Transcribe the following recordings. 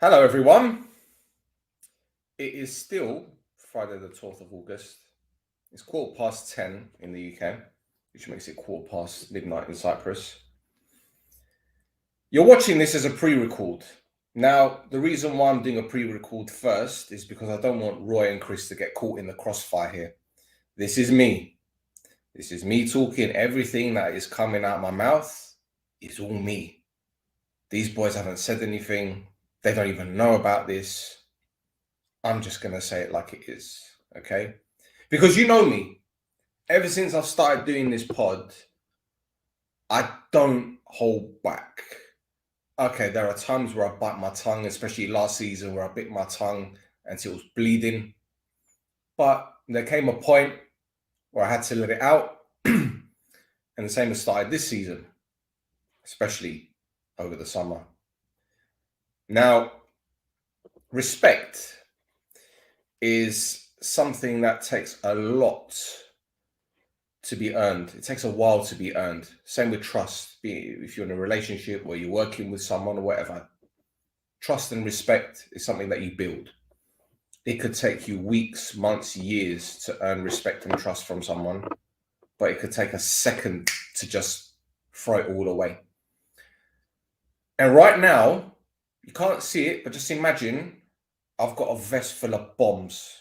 Hello, everyone. It is still Friday, the 12th of August. It's 10:15 in the UK, which makes it midnight in Cyprus. You're watching this as a pre-record. Now, the reason why I'm doing a pre-record first is because I don't want Roy and Chris to get caught in the crossfire here. This is me. This is me talking. Everything that is coming out of my mouth is all me. These boys haven't said anything. They don't even know about this. I'm just going to say it like it is, okay? Because you know me. Ever since I've started doing this pod, I don't hold back. Okay, there are times where I bite my tongue, especially last season where I bit my tongue until it was bleeding. But there came a point where I had to let it out. And the same has started this season, especially over the summer. Now, respect is something that takes a lot to be earned. It takes a while to be earned. Same with trust. If you're in a relationship or you're working with someone or whatever, trust and respect is something that you build. It could take you weeks, months, years to earn respect and trust from someone, but it could take a second to just throw it all away. And right now, you can't see it, but just imagine I've got a vest full of bombs,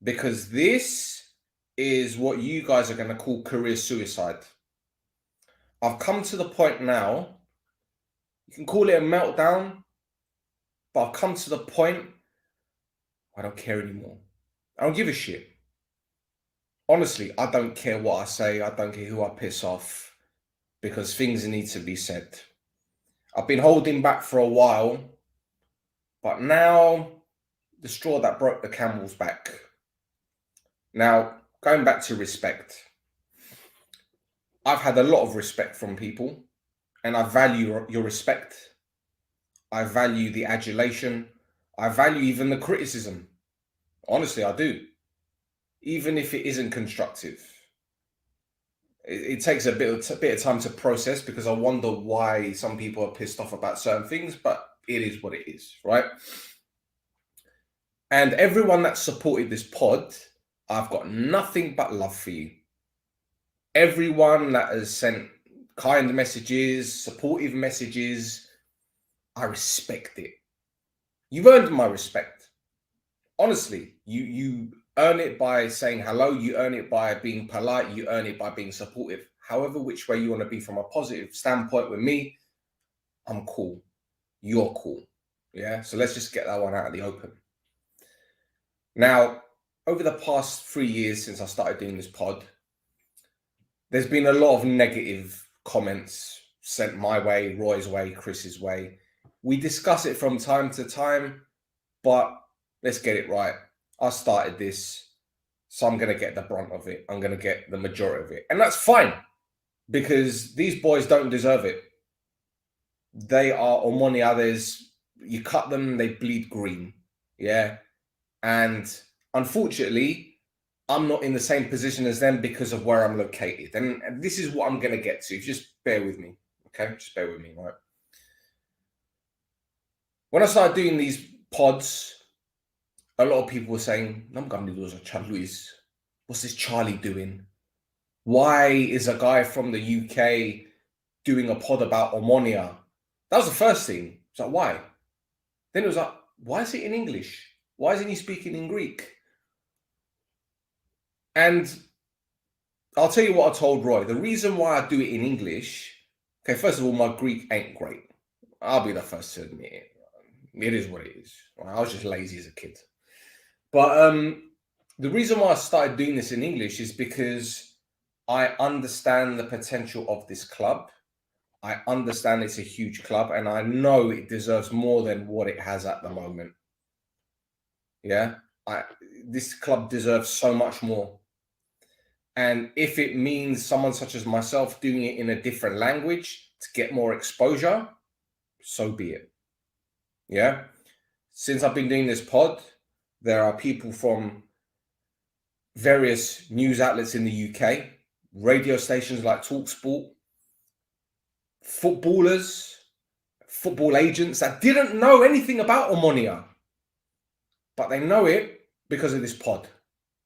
because this is what you guys are going to call career suicide. I've come to the point now, you can call it a meltdown, but I've come to the point I don't care anymore. I don't give a shit. Honestly, I don't care what I say. I don't care who I piss off, because things need to be said. I've been holding back for a while, but now the straw that broke the camel's back. Now, going back to respect. I've had a lot of respect from people, and I value your respect. I value the adulation. I value even the criticism. Honestly, I do. Even if it isn't constructive. It takes a bit of time to process, because I wonder why some people are pissed off about certain things, but it is what it is, right? And everyone that supported this pod, I've got nothing but love for you. Everyone that has sent kind messages, supportive messages, I respect it. You've earned my respect. Honestly, you earn it by saying hello. You earn it by being polite. You earn it by being supportive. However, which way you want to be from a positive standpoint with me, I'm cool. You're cool. Yeah, so let's just get that one out of the open. Now, over the past 3 years since I started doing this pod, there's been a lot of negative comments sent my way, Roy's way, Chris's way. We discuss it from time to time, but let's get it right. I started this, so I'm going to get the brunt of it. I'm going to get the majority of it. And that's fine, because these boys don't deserve it. They are Omonoia. You cut them, they bleed green. Yeah. And unfortunately, I'm not in the same position as them because of where I'm located. And this is what I'm going to get to. Just bear with me. Okay? Just bear with me, right? When I started doing these pods, a lot of people were saying, Luis, what's this Charlie doing? Why is a guy from the UK doing a pod about Omonoia? That was the first thing. It's like, why? Then it was like, why is it in English? Why isn't he speaking in Greek? And I'll tell you what I told Roy. The reason why I do it in English, okay, first of all, my Greek ain't great. I'll be the first to admit it. It is what it is. I was just lazy as a kid. But the reason why I started doing this in English is because I understand the potential of this club. I understand it's a huge club, and I know it deserves more than what it has at the moment. Yeah, this club deserves so much more. And if it means someone such as myself doing it in a different language to get more exposure, so be it. Yeah. Since I've been doing this pod, there are people from various news outlets in the UK, radio stations like TalkSport, footballers, football agents that didn't know anything about Omonoia, but they know it because of this pod.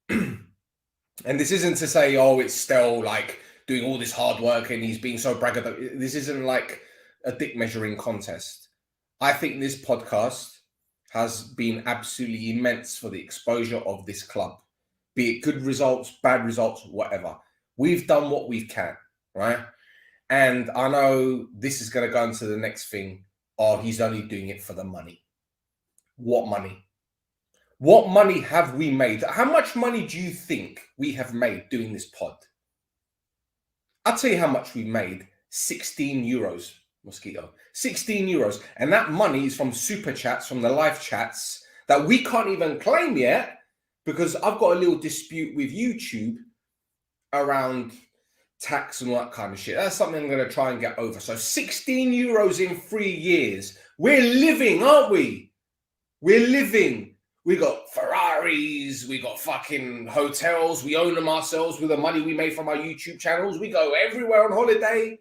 And this isn't to say, oh, it's Stel like doing all this hard work and he's being so braggadocious. This isn't like a dick measuring contest. I think this podcast has been absolutely immense for the exposure of this club, be it good results, bad results, whatever. We've done what we can, right? And I know this is going to go into the next thing. Oh, he's only doing it for the money. What money? What money have we made? How much money do you think we have made doing this pod? I'll tell you how much we made. 16 euros, Mosquito. 16 euros. And that money is from super chats, from the live chats that we can't even claim yet because I've got a little dispute with YouTube around tax and all that kind of shit. That's something I'm going to try and get over. So 16 euros in 3 years. We're living, aren't we? We're living. We got Ferraris, we got fucking hotels, we own them ourselves with the money we made from our YouTube channels. We go everywhere on holiday,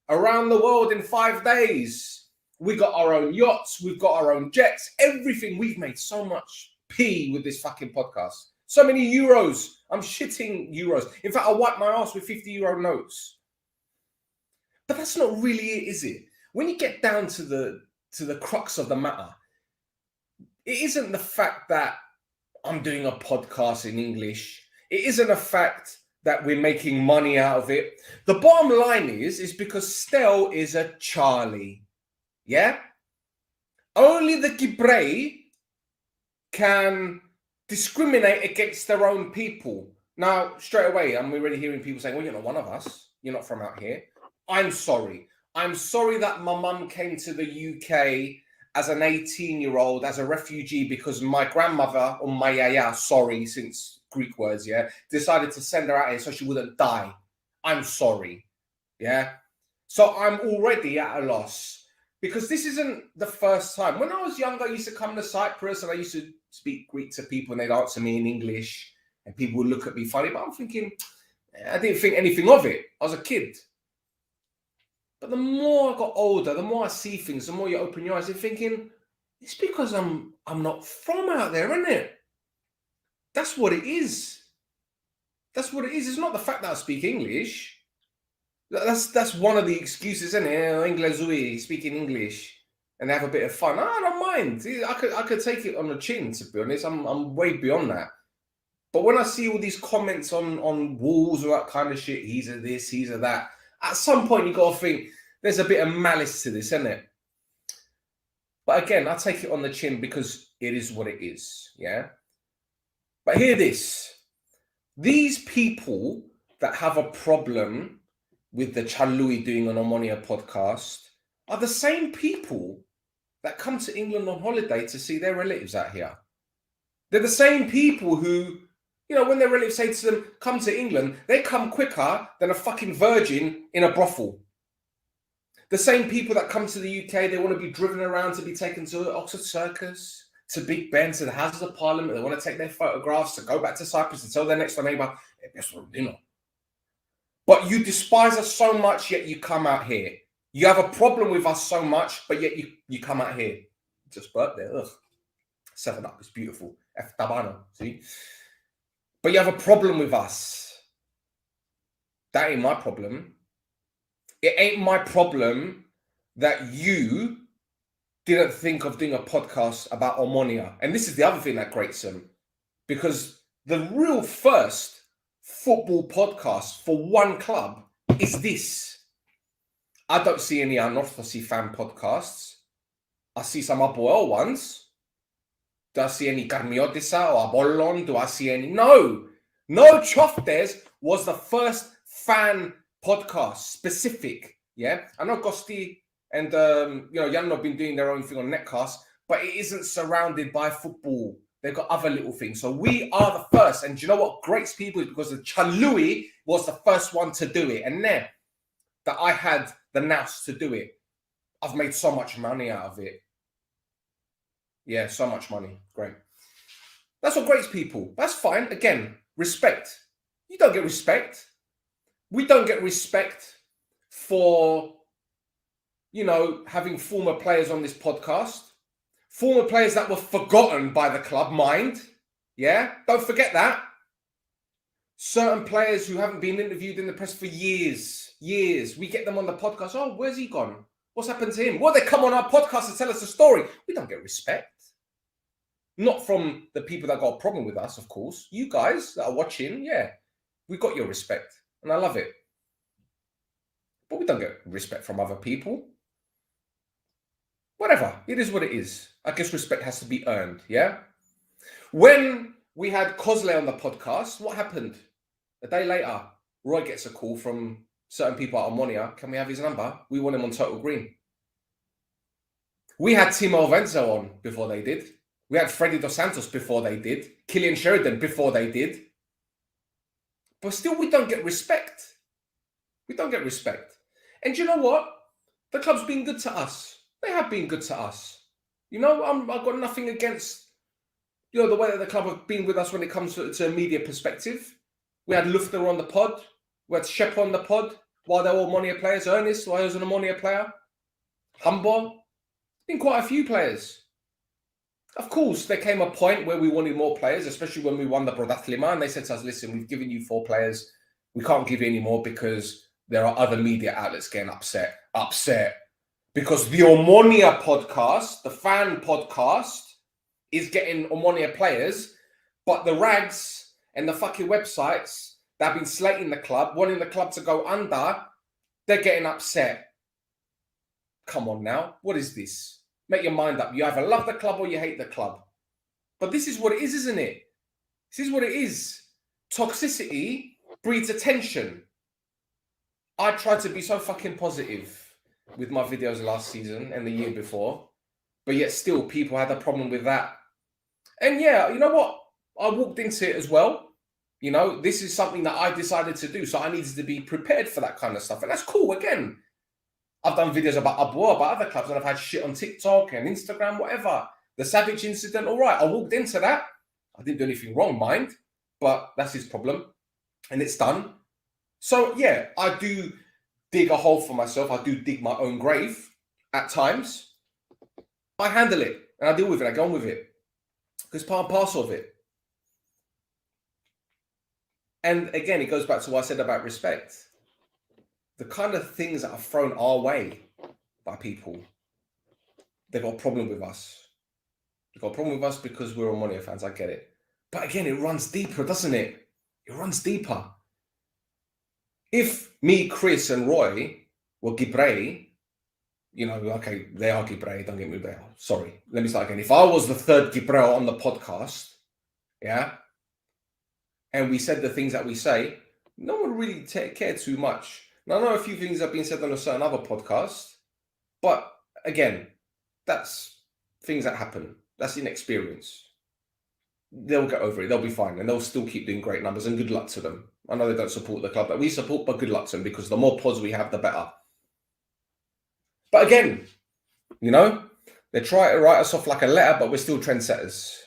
around the world in 5 days. We got our own yachts, we've got our own jets, everything. We've made so much P with this fucking podcast. So many euros. I'm shitting euros. In fact, I wipe my ass with 50 euro notes. But that's not really it, is it? When you get down to the crux of the matter, it isn't the fact that I'm doing a podcast in English. It isn't a fact that we're making money out of it. The bottom line is because Stel is a Charlie. Yeah? Only the Gibrei can discriminate against their own people. Now, straight away, I'm already hearing people saying, well, you're not one of us. You're not from out here. I'm sorry. I'm sorry that my mum came to the UK as an 18-year-old, as a refugee, because my grandmother, oMEMEia, sorry, since Greek words, yeah, decided to send her out here so she wouldn't die. I'm sorry, yeah? So I'm already at a loss, because this isn't the first time. When I was younger, I used to come to Cyprus, and I used to speak Greek to people, and they'd answer me in English, and people would look at me funny, but I'm thinking, I didn't think anything of it. I was a kid. But the more I got older, the more I see things, the more you open your eyes, you're thinking, it's because I'm not from out there, isn't it? That's what it is. That's what it is. It's not the fact that I speak English. That's one of the excuses, isn't it? English, speaking English, and have a bit of fun. I don't mind. I could take it on the chin, to be honest. I'm way beyond that. But when I see all these comments on walls or that kind of shit, he's a this, he's a that. At some point, you got to think there's a bit of malice to this, isn't it? But again, I take it on the chin because it is what it is, yeah? But hear this. These people that have a problem with the Chalui doing an Omonoia podcast are the same people that come to England on holiday to see their relatives out here. They're the same people who, you know, when their relatives say to them, come to England, they come quicker than a fucking virgin in a brothel. The same people that come to the UK, they want to be driven around to be taken to Oxford Circus, to Big Ben, to the Houses of Parliament. They want to take their photographs, to go back to Cyprus and tell their next door neighbour, hey, guess what, you know. But you despise us so much, yet you come out here. You have a problem with us so much, but yet you come out here. Just burped there. Ugh. 7-Up, it's beautiful. F Tabano, see? But you have a problem with us. That ain't my problem. It ain't my problem that you didn't think of doing a podcast about Omonoia. And this is the other thing that grates them. Because the real first football podcast for one club is this. I don't see any Anorthosi fan podcasts. I see some Apoel ones. Do I see any Karmiotissa or Apollon? Do I see any? No. No Choftes was the first fan podcast, specific. Yeah. I know Gosti and Jan have been doing their own thing on Netcast, but it isn't surrounded by football. They've got other little things. So we are the first. And do you know what grates people is because the Chalui was the first one to do it. And then that I had the nous to do it. I've made so much money out of it. Yeah, so much money. Great. That's what grates people. That's fine. Again, respect. You don't get respect. We don't get respect for, having former players on this podcast, former players that were forgotten by the club, mind. Yeah, don't forget that. Certain players who haven't been interviewed in the press for years. We get them on the podcast. Oh, where's he gone? What's happened to him? Well, they come on our podcast to tell us a story. We don't get respect. Not from the people that got a problem with us, of course. You guys that are watching, yeah, we got your respect. And I love it. But we don't get respect from other people. Whatever. It is what it is. I guess respect has to be earned, yeah? When we had Cosley on the podcast, what happened? A day later, Roy gets a call from certain people at Omonoia. Can we have his number? We want him on Total Green. We had Timo Venzo on before they did. We had Freddie Dos Santos before they did. Killian Sheridan before they did. But still, we don't get respect. We don't get respect. And you know what? The club's been good to us. They have been good to us. I've got nothing against, the way that the club have been with us when it comes to a media perspective. We had Lufter on the pod. We had Shep on the pod while they were Omonoia players. Ernest, while he was an Omonoia player. Humble. Been quite a few players. Of course, there came a point where we wanted more players, especially when we won the Brodathlima, and they said to us, listen, we've given you 4 players. We can't give you any more because there are other media outlets getting upset. Because the Omonoia podcast, the fan podcast, is getting Omonoia players, but the rags and the fucking websites that have been slating the club, wanting the club to go under, they're getting upset. Come on now. What is this? Make your mind up. You either love the club or you hate the club. But this is what it is, isn't it? This is what it is. Toxicity breeds attention. I tried to be so fucking positive with my videos last season and the year before, but yet still people had a problem with that. And yeah, you know what? I walked into it as well. This is something that I decided to do, so I needed to be prepared for that kind of stuff. And that's cool. Again, I've done videos about Abua, about other clubs, and I've had shit on TikTok and Instagram, whatever. The Savage incident, all right. I walked into that. I didn't do anything wrong, mind, but that's his problem. And it's done. So, yeah, I do dig a hole for myself. I do dig my own grave at times. I handle it, and I deal with it. I go on with it. Because it's part and parcel of it. And again, it goes back to what I said about respect. The kind of things that are thrown our way by people, they've got a problem with us. They've got a problem with us because we're Omonoia fans. I get it. But again, it runs deeper, doesn't it? It runs deeper. If me, Chris, and Roy were Gibrey, okay, they are Gibrey, don't get me wrong. Sorry, let me start again. If I was the third Gibrey on the podcast, yeah, and we said the things that we say, no one really care too much. Now, I know a few things have been said on a certain other podcast, but again, that's things that happen. That's inexperience. They'll get over it. They'll be fine, and they'll still keep doing great numbers, and good luck to them. I know they don't support the club that we support, but good luck to them, because the more pods we have, the better. But again, they try to write us off like a letter, but we're still trendsetters.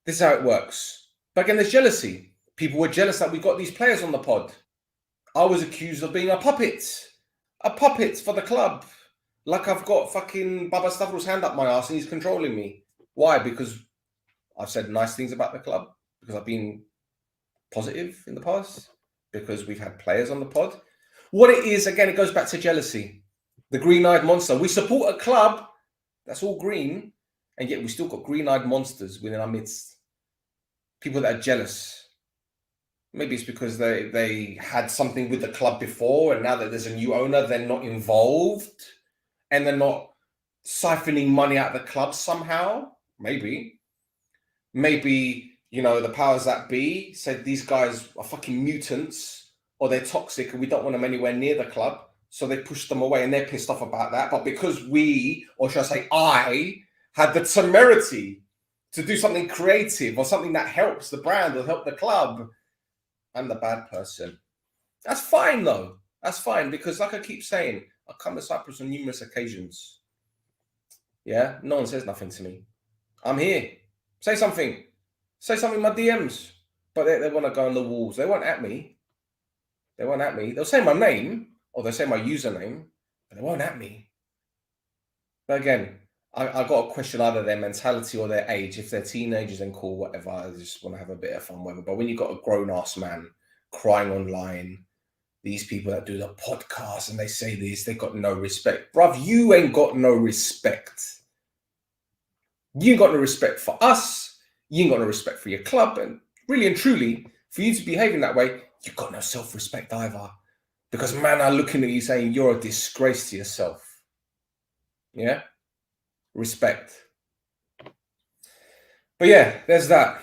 This is how it works. But again, there's jealousy. People were jealous that we got these players on the pod. I was accused of being a puppet for the club. Like I've got fucking Baba Stavros' hand up my ass and he's controlling me. Why? Because I've said nice things about the club, because I've been positive in the past, because we've had players on the pod. What it is, again, it goes back to jealousy. The green-eyed monster. We support a club that's all green, and yet we still got green-eyed monsters within our midst. People that are jealous. Maybe it's because they had something with the club before, and now that there's a new owner, they're not involved, and they're not siphoning money out of the club somehow. Maybe, the powers that be said these guys are fucking mutants, or they're toxic, and we don't want them anywhere near the club. So they pushed them away, and they're pissed off about that. But because we, or should I say I, had the temerity to do something creative or something that helps the brand or help the club, I'm the bad person. That's fine, though. That's fine, because like I keep saying, I come to Cyprus on numerous occasions. Yeah? No one says nothing to me. I'm here. Say something. Say something in my DMs. But they want to go on the walls. They won't at me. They won't at me. They'll say my name, or they'll say my username, but they won't at me. But again, I got to question either their mentality or their age. If they're teenagers, then cool, whatever. I just want to have a bit of fun, whatever. But when you've got a grown-ass man crying online, these people that do the podcast and they say this, they got no respect. Bruv, you ain't got no respect. You ain't got no respect for us. You ain't got no respect for your club. And really and truly, for you to be behaving that way, you've got no self-respect either. Because man are looking at you saying you're a disgrace to yourself. Yeah? Respect. But yeah, there's that.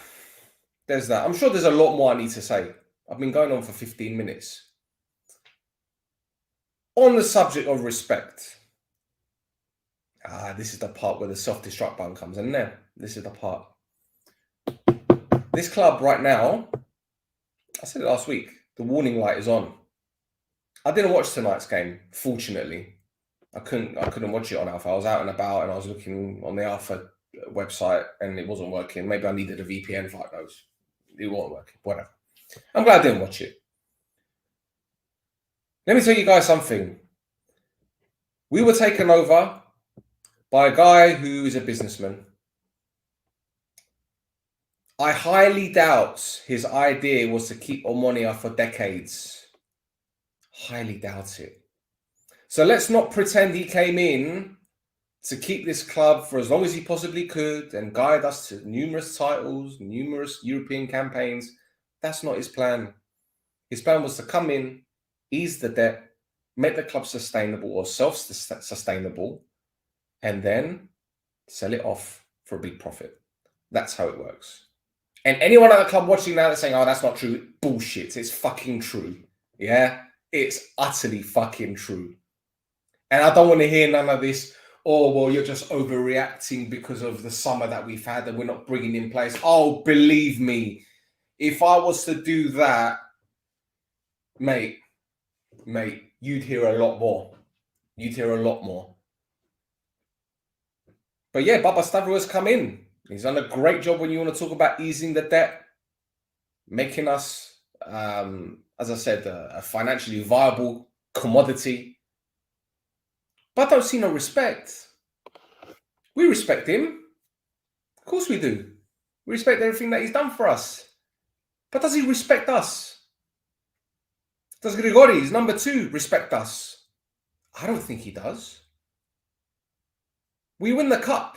There's that. I'm sure there's a lot more I need to say. I've been going on for 15 minutes. On the subject of respect. This is the part where the self-destruct button comes in there. This is the part. This club right now, I said it last week, the warning light is on. I didn't watch tonight's game, fortunately. I couldn't watch it on Alpha. I was out and about and I was looking on the Alpha website and it wasn't working. Maybe I needed a VPN, fuck knows. It wasn't working, whatever. I'm glad I didn't watch it. Let me tell you guys something. We were taken over by a guy who is a businessman. I highly doubt his idea was to keep Omonoia for decades. Highly doubt it. So let's not pretend he came in to keep this club for as long as he possibly could and guide us to numerous titles, numerous European campaigns. That's not his plan. His plan was to come in, ease the debt, make the club sustainable or self-sustainable, and then sell it off for a big profit. That's how it works. And anyone at the club watching now that's saying, oh, that's not true, bullshit. It's fucking true. Yeah? It's utterly fucking true. And I don't want to hear none of this, oh, well, you're just overreacting because of the summer that we've had and we're not bringing in players. Oh, believe me, if I was to do that, mate, you'd hear a lot more. You'd hear a lot more. But yeah, Baba Stavro has come in. He's done a great job when you want to talk about easing the debt, making us, as I said, a financially viable commodity. But I don't see no respect. We respect him. Of course we do. We respect everything that he's done for us. But does he respect us? Does Grigori's number 2 respect us? I don't think he does. We win the cup.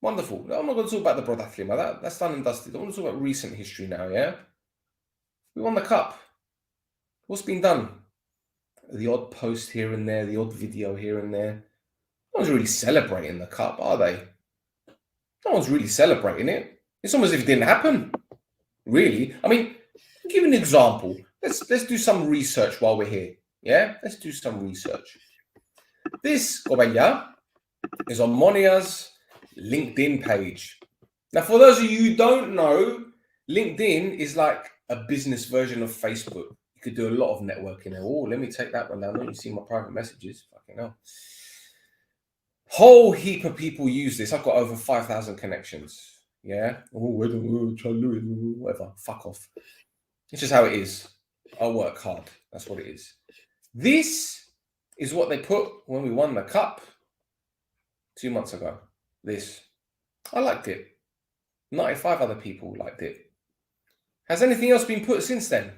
Wonderful. I'm not going to talk about the Brodathlima. That's done and dusted. I want to talk about recent history now, yeah? We won the cup. What's been done? The odd post here and there, the odd video here and there. No one's really celebrating the cup, are they? No one's really celebrating it. It's almost as if it didn't happen. Really? I mean, I'll give you an example. Let's do some research while we're here. Yeah? Let's do some research. This oMEMEia is on Omonoia's LinkedIn page. Now, for those of you who don't know, LinkedIn is like a business version of Facebook. You could do a lot of networking there. Oh, let me take that one down. Let me see my private messages. Fucking hell. Whole heap of people use this. I've got over 5,000 connections. Yeah. Oh, whatever. Fuck off. It's just how it is. I work hard. That's what it is. This is what they put when we won the cup 2 months ago. This. I liked it. 95 other people liked it. Has anything else been put since then?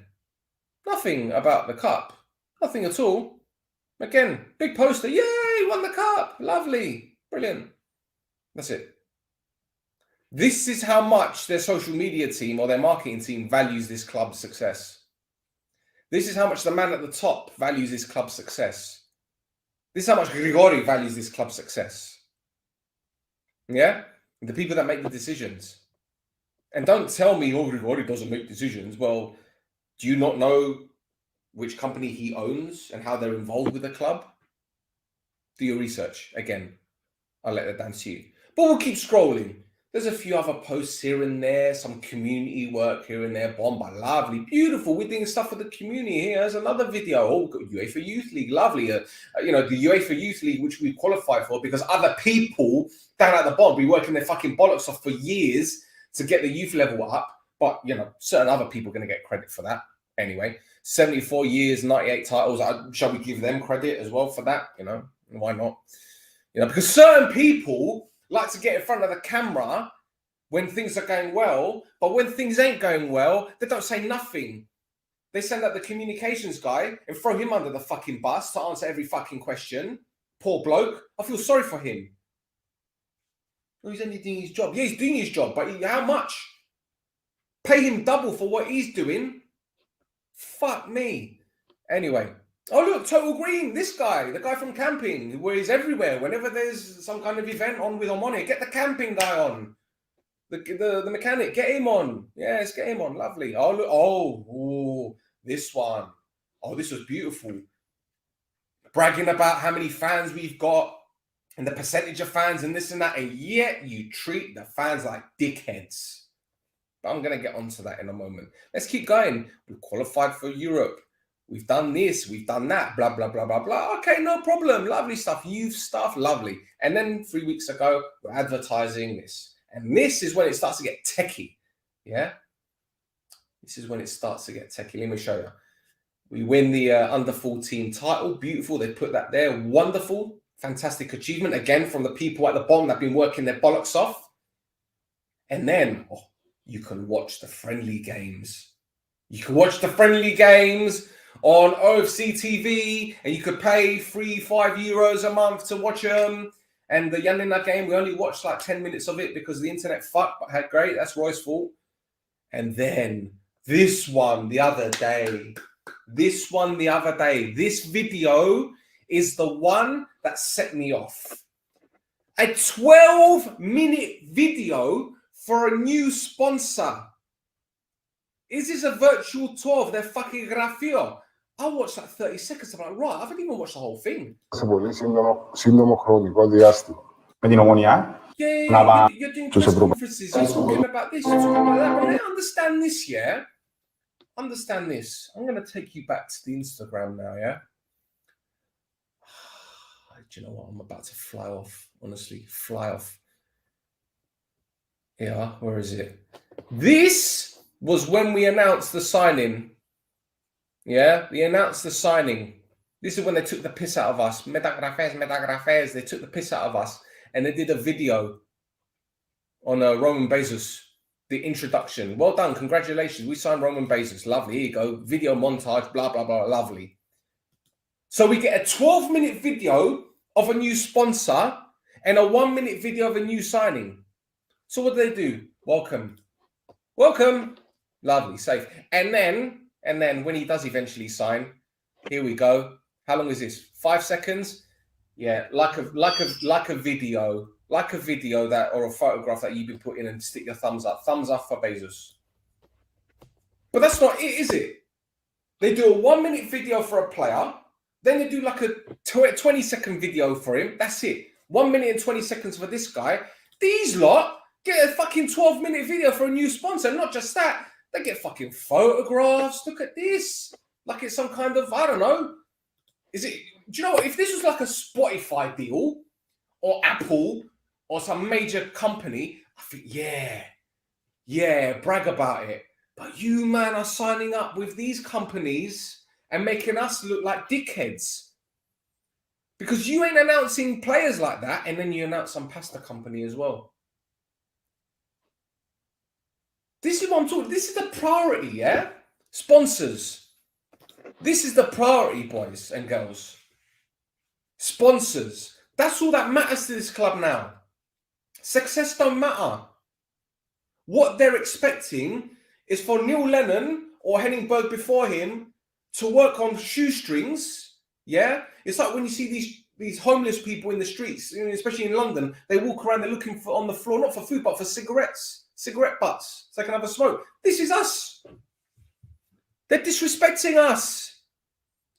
Nothing about the cup. Nothing at all. Again, big poster. Yay, won the cup. Lovely. Brilliant. That's it. This is how much their social media team or their marketing team values this club's success. This is how much the man at the top values this club's success. This is how much Grigori values this club's success. Yeah? The people that make the decisions. And don't tell me, oh, Grigori doesn't make decisions. Well, do you not know which company he owns and how they're involved with the club? Do your research. Again, I'll let that down to you. But we'll keep scrolling. There's a few other posts here and there, some community work here and there. Bomba, lovely, beautiful. We're doing stuff for the community. Here's another video. Oh, we've got UEFA Youth League, lovely. The UEFA Youth League, which we qualified for because other people down at the bottom be working their fucking bollocks off for years to get the youth level up. But, certain other people are going to get credit for that. Anyway, 74 years, 98 titles. Shall we give them credit as well for that? Why not? You know, because certain people like to get in front of the camera when things are going well, but when things ain't going well, they don't say nothing. They send out the communications guy and throw him under the fucking bus to answer every fucking question. Poor bloke. I feel sorry for him. Well, he's only doing his job. Yeah, he's doing his job, but how much? Pay him double for what he's doing? Fuck me. Anyway. Oh, look, Total Green. This guy, the guy from camping, where he's everywhere. Whenever there's some kind of event on with Omonoia, get the camping guy on. The mechanic, get him on. Yes, get him on. Lovely. Oh, look. Oh, this one. Oh, this was beautiful. Bragging about how many fans we've got and the percentage of fans and this and that. And yet you treat the fans like dickheads. But I'm going to get onto that in a moment. Let's keep going. We've qualified for Europe. We've done this. We've done that. Blah, blah, blah, blah, blah. Okay, no problem. Lovely stuff. Youth stuff. Lovely. And then 3 weeks ago, we're advertising this. And this is when it starts to get techie. Yeah? This is when it starts to get techie. Let me show you. We win the under-14 title. Beautiful. They put that there. Wonderful. Fantastic achievement. Again, from the people at the bottom that have been working their bollocks off. And then you can watch the friendly games. You can watch the friendly games on OFC TV. And you could pay €3-5 a month to watch them. And the Yanina game, we only watched like 10 minutes of it because the internet fucked, but had great. That's Roy's fault. And then this one the other day. This video is the one that set me off. A 12-minute video for a new sponsor. Is this a virtual tour of their fucking grafio? I watched like 30 seconds. I'm like, right, I haven't even watched the whole thing. Σε πολύ σύντομο χρονικό διάστημα. Με την Ομονία. Yeah, you're doing press conferences. You're talking about this. You're talking about that. But I understand this, yeah? Understand this. I'm going to take you back to the Instagram now, yeah? Do you know what? I'm about to fly off. Honestly, fly off. Yeah, where is it? This was when we announced the signing. Yeah, we announced the signing. This is when they took the piss out of us. Metagrafes. They took the piss out of us. And they did a video on Roman Bezos, the introduction. Well done. Congratulations. We signed Roman Bezos. Lovely. Here you go. Video montage, blah, blah, blah. Lovely. So we get a 12-minute video of a new sponsor and a 1-minute video of a new signing. So what do they do? Welcome. Welcome. Lovely. Safe. And then when he does eventually sign, here we go. How long is this? 5 seconds? Yeah, like a video that, or a photograph that you've been put in and stick your thumbs up. Thumbs up for Bezos. But that's not it, is it? They do a 1-minute video for a player. Then they do like a 20-second video for him. That's it. 1 minute and 20 seconds for this guy. These lot get a fucking 12-minute video for a new sponsor. Not just that. They get fucking photographs. Look at this. Like it's some kind of, I don't know. Is it, do you know what? If this was like a Spotify deal or Apple or some major company, I think, yeah, brag about it. But you, man, are signing up with these companies and making us look like dickheads. Because you ain't announcing players like that, and then you announce some pasta company as well. This is what I'm talking. This is the priority, yeah? Sponsors. This is the priority, boys and girls. Sponsors. That's all that matters to this club now. Success don't matter. What they're expecting is for Neil Lennon or Henningberg before him to work on shoestrings, yeah? It's like when you see these homeless people in the streets, especially in London, they walk around, they're looking for on the floor, not for food, but for cigarette butts, so they can have a smoke. This is us. They're disrespecting us.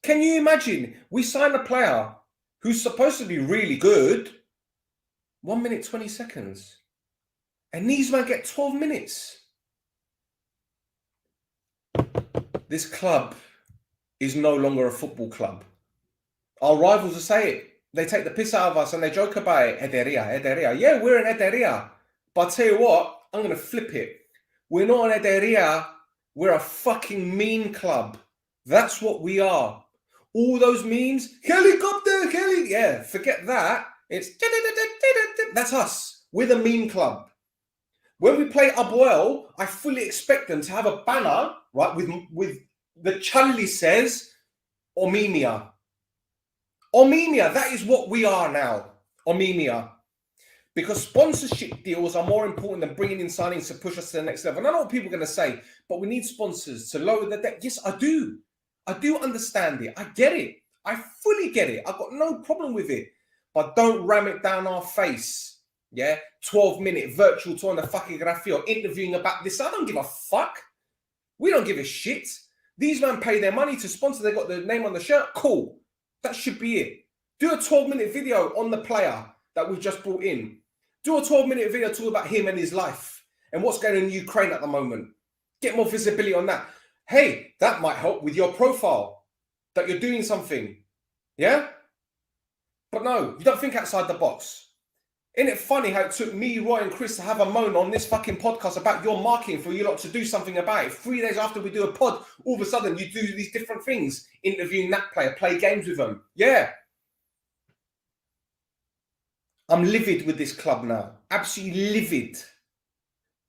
Can you imagine? We sign a player who's supposed to be really good, 1 minute, 20 seconds. And these men get 12 minutes. This club is no longer a football club. Our rivals will say it. They take the piss out of us and they joke about it. Ederia. Yeah, we're an Ederia. But I tell you what, I'm going to flip it. We're not an Ederia. We're a fucking mean club. That's what we are. All those memes, helicopter, yeah, forget that. It's that's us. We're the meme club. When we play Abuel, I fully expect them to have a banner, right, with the Charlie says oMEMEia. oMEMEia, that is what we are now. oMEMEia. Because sponsorship deals are more important than bringing in signings to push us to the next level. And I know what people are going to say, but we need sponsors to lower the debt. Yes, I do. I do understand it. I get it. I fully get it. I've got no problem with it. But don't ram it down our face. Yeah? 12-minute virtual tour on the fucking Grafio interviewing about this. I don't give a fuck. We don't give a shit. These men pay their money to sponsor. They got the name on the shirt. Cool. That should be it. Do a 12-minute video on the player that we've just brought in. Do a 12-minute video talk about him and his life and what's going on in Ukraine at the moment. Get more visibility on that. Hey, that might help with your profile, that you're doing something. Yeah? But no, you don't think outside the box. Isn't it funny how it took me, Roy, and Chris to have a moan on this fucking podcast about your marketing for you lot to do something about it? 3 days after we do a pod, all of a sudden you do these different things, interviewing that player, play games with them. Yeah. I'm livid with this club now. Absolutely livid.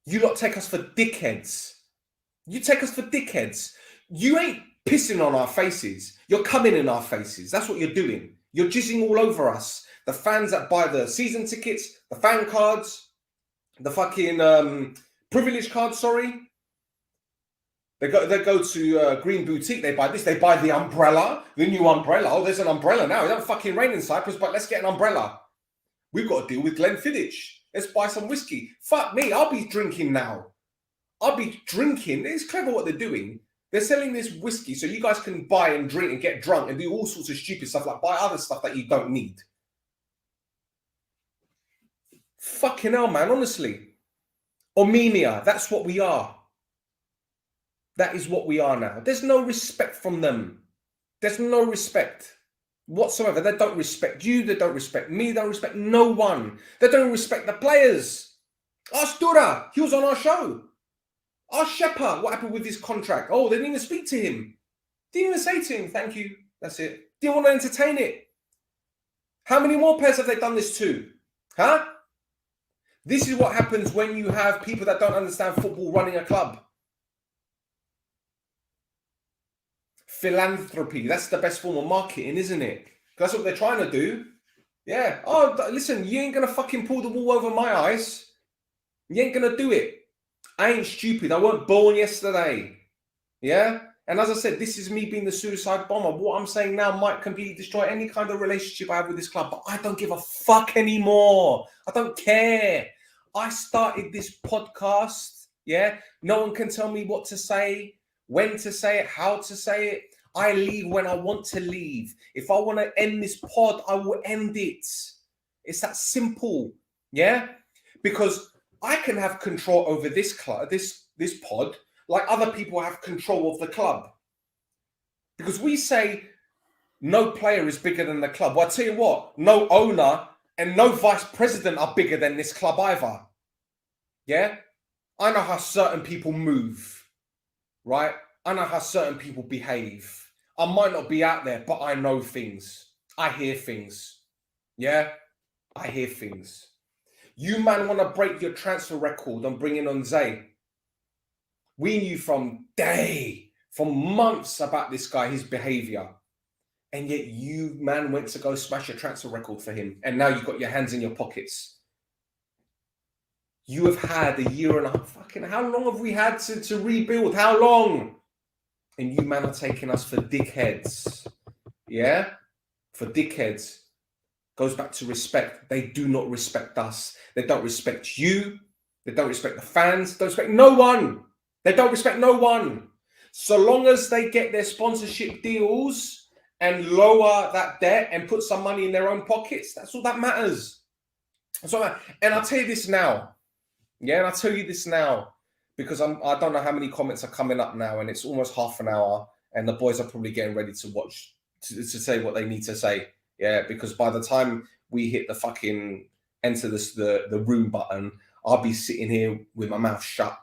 You lot take us for dickheads. You take us for dickheads. You ain't pissing on our faces. You're coming in our faces. That's what you're doing. You're jizzing all over us. The fans that buy the season tickets, the fan cards, the fucking privilege cards, sorry. They go to Green Boutique, they buy this, they buy the umbrella, the new umbrella. Oh, there's an umbrella now. It don't fucking rain in Cyprus, but let's get an umbrella. We've got to deal with Glenfiddich. Let's buy some whiskey. Fuck me, I'll be drinking now. I'll be drinking. It's clever what they're doing. They're selling this whiskey so you guys can buy and drink and get drunk and do all sorts of stupid stuff, like buy other stuff that you don't need. Fucking hell, man, honestly. oMEMEia, that's what we are. That is what we are now. There's no respect from them. There's no respect whatsoever. They don't respect you. They don't respect me. They don't respect no one. They don't respect the players. Ask Dura. He was on our show. Ask Shepa what happened with his contract. Oh, they didn't even speak to him. Didn't even say to him, thank you. That's it. Didn't want to entertain it. How many more players have they done this to? Huh? This is what happens when you have people that don't understand football running a club. Philanthropy. That's the best form of marketing, isn't it? That's what they're trying to do. Yeah. Oh, listen, you ain't going to fucking pull the wool over my eyes. You ain't going to do it. I ain't stupid. I weren't born yesterday. Yeah? And as I said, this is me being the suicide bomber. What I'm saying now might completely destroy any kind of relationship I have with this club, but I don't give a fuck anymore. I don't care. I started this podcast. Yeah? No one can tell me what to say, when to say it, how to say it. I leave when I want to leave. If I want to end this pod, I will end it. It's that simple. Yeah? Because I can have control over this club, this pod, like other people have control of the club. Because we say no player is bigger than the club. Well, I tell you what, no owner and no vice president are bigger than this club either. Yeah? I know how certain people move, right? I know how certain people behave. I might not be out there, but I know things. I hear things. Yeah? I hear things. You man want to break your transfer record and bring in on Zay. We knew from months about this guy, his behavior. And yet you man went to go smash your transfer record for him. And now you've got your hands in your pockets. You have had a year and a half. Fucking how long have we had to rebuild? How long? And you man are taking us for dickheads. Yeah? For dickheads. Goes back to respect. They do not respect us. They don't respect you. They don't respect the fans. They don't respect no one. They don't respect no one. So long as they get their sponsorship deals and lower that debt and put some money in their own pockets, that's all that matters. That's all that. And I'll tell you this now. Yeah, and I'll tell you this now. Because I don't know how many comments are coming up now, and it's almost half an hour, and the boys are probably getting ready to watch, to say what they need to say. Yeah, because by the time we hit the fucking enter the room button, I'll be sitting here with my mouth shut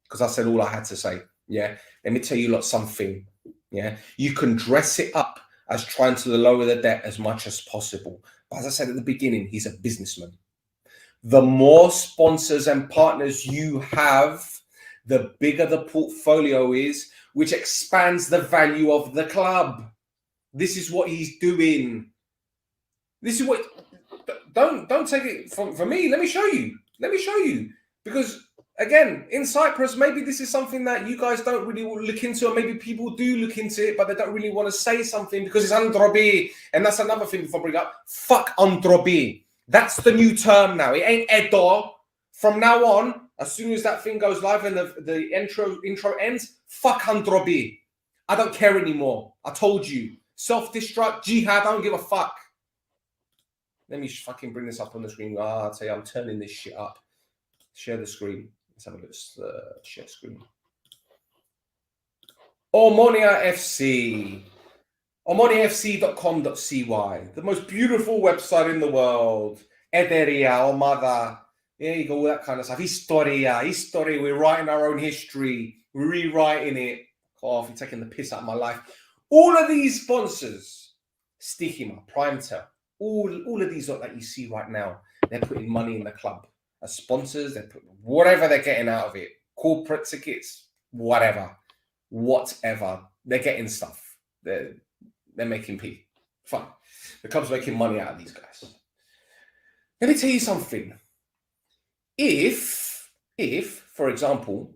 because I said all I had to say. Yeah, let me tell you lot something. Yeah, you can dress it up as trying to lower the debt as much as possible. But as I said at the beginning, he's a businessman. The more sponsors and partners you have, the bigger the portfolio is, which expands the value of the club. This is what he's doing. This is what... Don't take it from me. Let me show you. Because, again, in Cyprus, maybe this is something that you guys don't really look into, or maybe people do look into it, but they don't really want to say something because it's androbi. And that's another thing before I bring up. Fuck androbi. That's the new term now. It ain't Edo. From now on, as soon as that thing goes live and the intro ends, fuck androbi. I don't care anymore. I told you. Self-destruct, jihad, I don't give a fuck. Let me fucking bring this up on the screen. I'll tell you, I'm turning this shit up. Share the screen. Let's have a look at share screen. Omonoia FC. omoniafc.com.cy. The most beautiful website in the world. Ederia, Omada. There you go, all that kind of stuff. Historia. We're writing our own history. We're rewriting it. Oh, you're taking the piss out of my life. All of these sponsors, Stikima, Primetel, all of these that you see right now, they're putting money in the club. As sponsors, they put whatever they're getting out of it. Corporate tickets, whatever. They're getting stuff. They're making P. Fine. The club's making money out of these guys. Let me tell you something. If for example,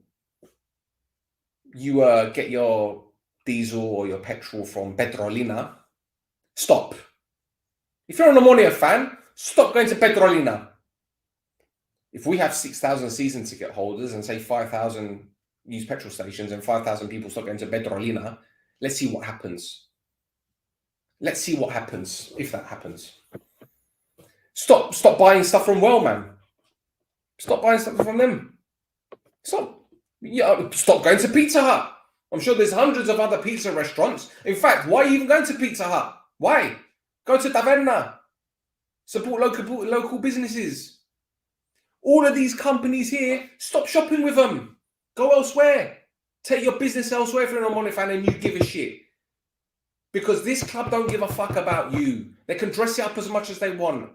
you get your diesel or your petrol from Petrolina, stop. If you're an Omonoia fan, stop going to Petrolina. If we have 6,000 season ticket holders and say 5,000 use petrol stations and 5,000 people stop going to Petrolina, let's see what happens. Let's see what happens, if that happens. Stop buying stuff from Wellman. Stop buying stuff from them. Stop going to Pizza Hut. I'm sure there's hundreds of other pizza restaurants. In fact, why are you even going to Pizza Hut? Why? Go to Taverna. Support local businesses. All of these companies here, stop shopping with them. Go elsewhere. Take your business elsewhere if you're an Omonoia fan and you give a shit. Because this club don't give a fuck about you. They can dress it up as much as they want.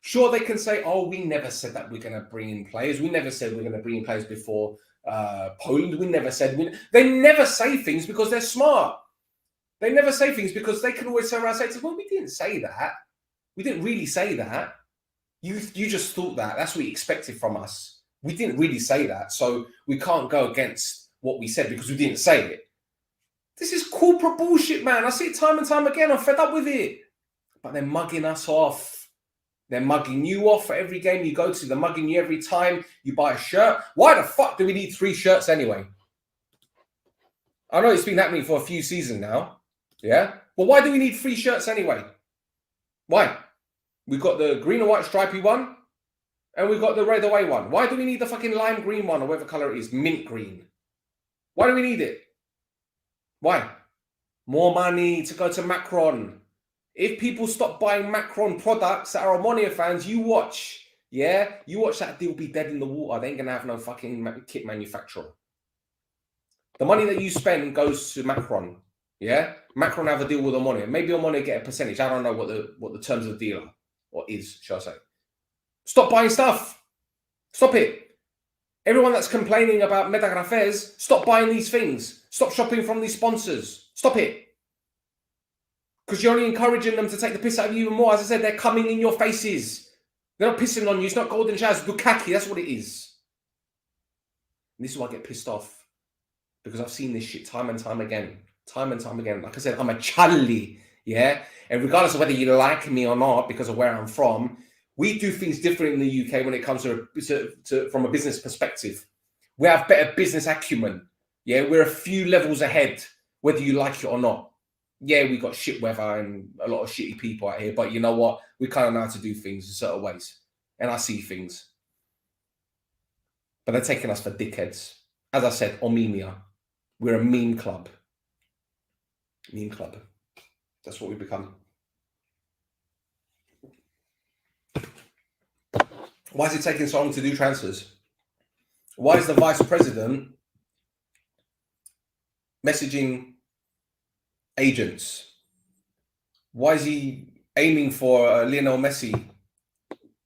Sure, they can say, oh, we never said that we're going to bring in players. We never said we're going to bring in players before Poland. We never said... They never say things because they're smart. They never say things because they can always turn around and say, well, we didn't say that. We didn't really say that. You just thought that. That's what you expected from us. We didn't really say that. So we can't go against what we said because we didn't say it. This is corporate bullshit, man. I see it time and time again. I'm fed up with it. But they're mugging us off. They're mugging you off for every game you go to. They're mugging you every time you buy a shirt. Why the fuck do we need 3 shirts anyway? I know it's been happening for a few seasons now. Yeah? But why do we need 3 shirts anyway? Why? We've got the green and white stripy one. And we've got the red away one. Why do we need the fucking lime green one or whatever color it is? Mint green. Why do we need it? Why? More money to go to Macron. If people stop buying Macron products that are Omonoia fans, you watch. Yeah? You watch that deal be dead in the water. They ain't going to have no fucking kit manufacturer. The money that you spend goes to Macron. Yeah? Macron have a deal with Omonoia. Maybe Omonoia get a percentage. I don't know what the terms of the deal are. Or is, shall I say. Stop buying stuff. Stop it. Everyone that's complaining about Metagrafes, stop buying these things. Stop shopping from these sponsors. Stop it. Because you're only encouraging them to take the piss out of you even more. As I said, they're coming in your faces. They're not pissing on you. It's not golden showers. Bukkake, that's what it is. And this is why I get pissed off. Because I've seen this shit time and time again. Time and time again. Like I said, I'm a Charlie. Yeah? And regardless of whether you like me or not, because of where I'm from, we do things different in the UK when it comes to from a business perspective. We have better business acumen. Yeah? We're a few levels ahead, whether you like it or not. Yeah, we got shit weather and a lot of shitty people out here, but you know what? We kind of know how to do things in certain ways. And I see things. But they're taking us for dickheads. As I said, oMEMEia. We're a meme club. Meme club. That's what we become. Why is it taking so long to do transfers? Why is the vice president messaging agents Why is he aiming for Lionel Messi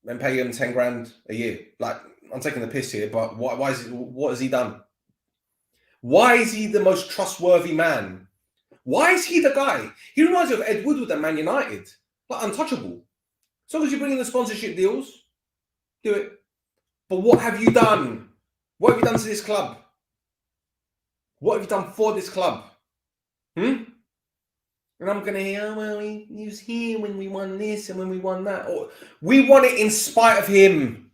and pay him 10 grand a year? Like, I'm taking the piss here, but why is it, what has he done? Why is he the most trustworthy man? Why is he the guy? He reminds me of Ed Woodward at Man United. Like, untouchable. As long as you bring in the sponsorship deals, do it. But what have you done? What have you done to this club? What have you done for this club? And I'm going to hear, oh, well, he was here when we won this and when we won that. Or, we won it in spite of him.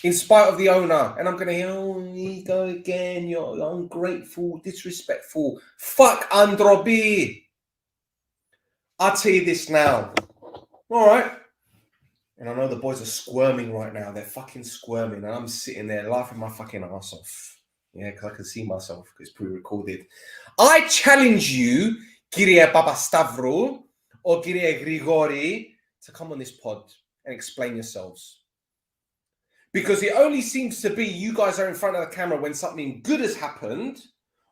In spite of the owner. And I'm going to hear, oh, here you go again. You're ungrateful, disrespectful. Fuck Androbi. I'll tell you this now. All right. And I know the boys are squirming right now. They're fucking squirming. And I'm sitting there laughing my fucking ass off. Yeah, because I can see myself because it's pre-recorded. I challenge you, Kyrie Papastavro or Kyrie Grigori, to come on this pod and explain yourselves. Because it only seems to be you guys are in front of the camera when something good has happened,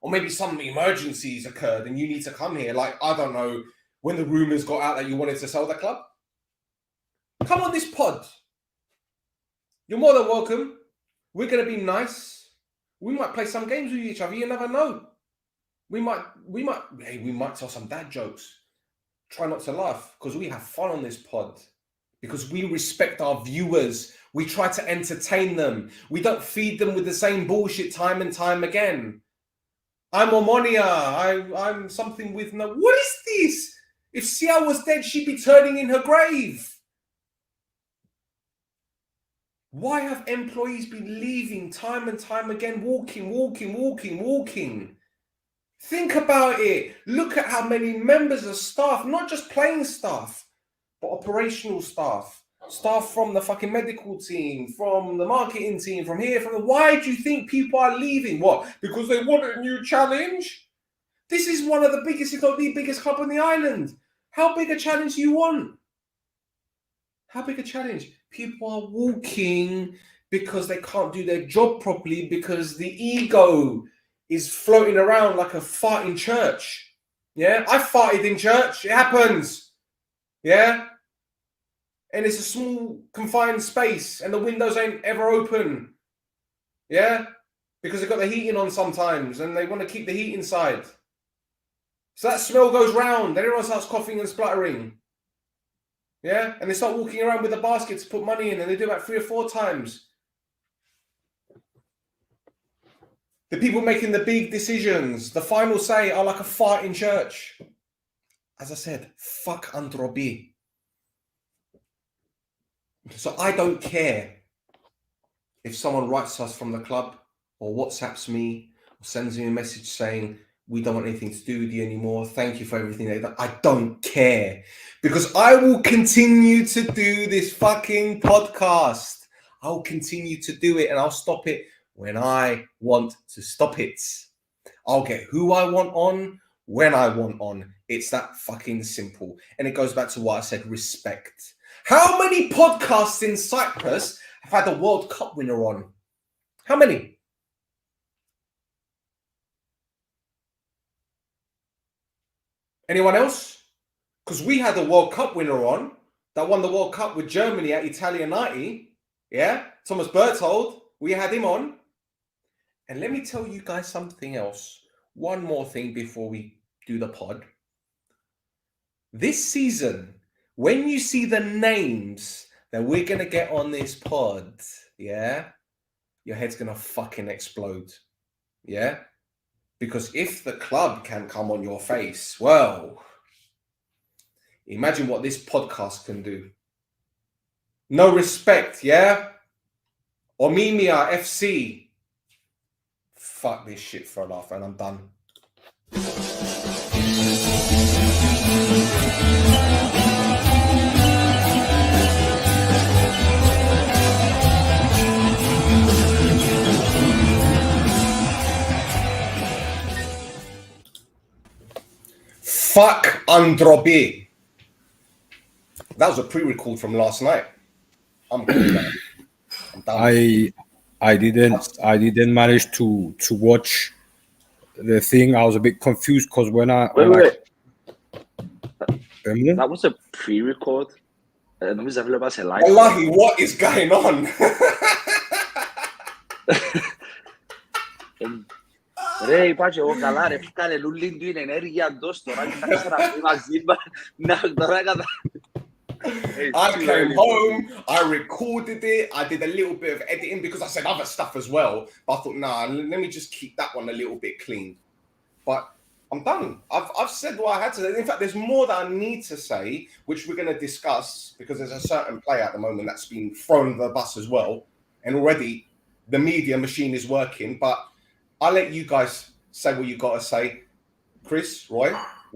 or maybe some emergencies occurred and you need to come here. Like, I don't know, when the rumors got out that you wanted to sell the club. Come on this pod. You're more than welcome. We're going to be nice. We might play some games with each other. You never know. We might tell some dad jokes. Try not to laugh because we have fun on this pod. Because we respect our viewers. We try to entertain them. We don't feed them with the same bullshit time and time again. I'm Omonoia. I'm something with no... What is this? If Sia was dead, she'd be turning in her grave. Why have employees been leaving time and time again, walking? Think about it. Look at how many members of staff, not just playing staff, but operational staff, staff from the fucking medical team, from the marketing team, from here, from the... Why do you think people are leaving? What? Because they want a new challenge? This is one of the biggest, if not the biggest club on the island. How big a challenge do you want? How big a challenge? People are walking because they can't do their job properly because the ego is floating around like a fart in church. Yeah, I farted in church. It happens. Yeah. And it's a small confined space and the windows ain't ever open. Yeah. Because they've got the heating on sometimes and they want to keep the heat inside. So that smell goes round. Everyone starts coughing and spluttering. Yeah, and they start walking around with a basket to put money in, and they do about 3 or 4 times. The people making the big decisions, the final say, are like a fart in church. As I said, fuck Androbi. So I don't care if someone writes us from the club or WhatsApps me or sends me a message saying, we don't want anything to do with you anymore. Thank you for everything they've done. I don't care. Because I will continue to do this fucking podcast. I'll continue to do it and I'll stop it when I want to stop it. I'll get who I want on when I want on. It's that fucking simple. And it goes back to what I said, respect. How many podcasts in Cyprus have had a World Cup winner on? How many? Anyone else? Because we had a World Cup winner on that won the World Cup with Germany at Italia 90. Yeah? Thomas Berthold. We had him on. And let me tell you guys something else. One more thing before we do the pod. This season, when you see the names that we're going to get on this pod, yeah, your head's going to fucking explode. Yeah? Because if the club can come on your face, well, imagine what this podcast can do. No respect, yeah? oMEMEia FC. Fuck this shit for a laugh and I'm done. Fuck Androbi. That was a pre-record from last night. I'm done. I didn't manage to watch the thing. I was a bit confused because when I That was a pre-record. Νομίζω έβλεπα σε live. Wallahi, what is going on? Ρε, είπα και εγώ καλά ρε, φύκανε λούλιν του είναι ενέργεια τόσο τώρα και τα ξέρα πει μαζί να τώρα κατά... I came home, I recorded it, I did a little bit of editing because I said other stuff as well, but I thought, nah, let me just keep that one a little bit clean. But I'm done. I've said what I had to say. In fact, there's more that I need to say, which we're going to discuss because there's a certain player at the moment that's been thrown the bus as well, and already the media machine is working, but I'll let you guys say what you got to say. Chris, Roy,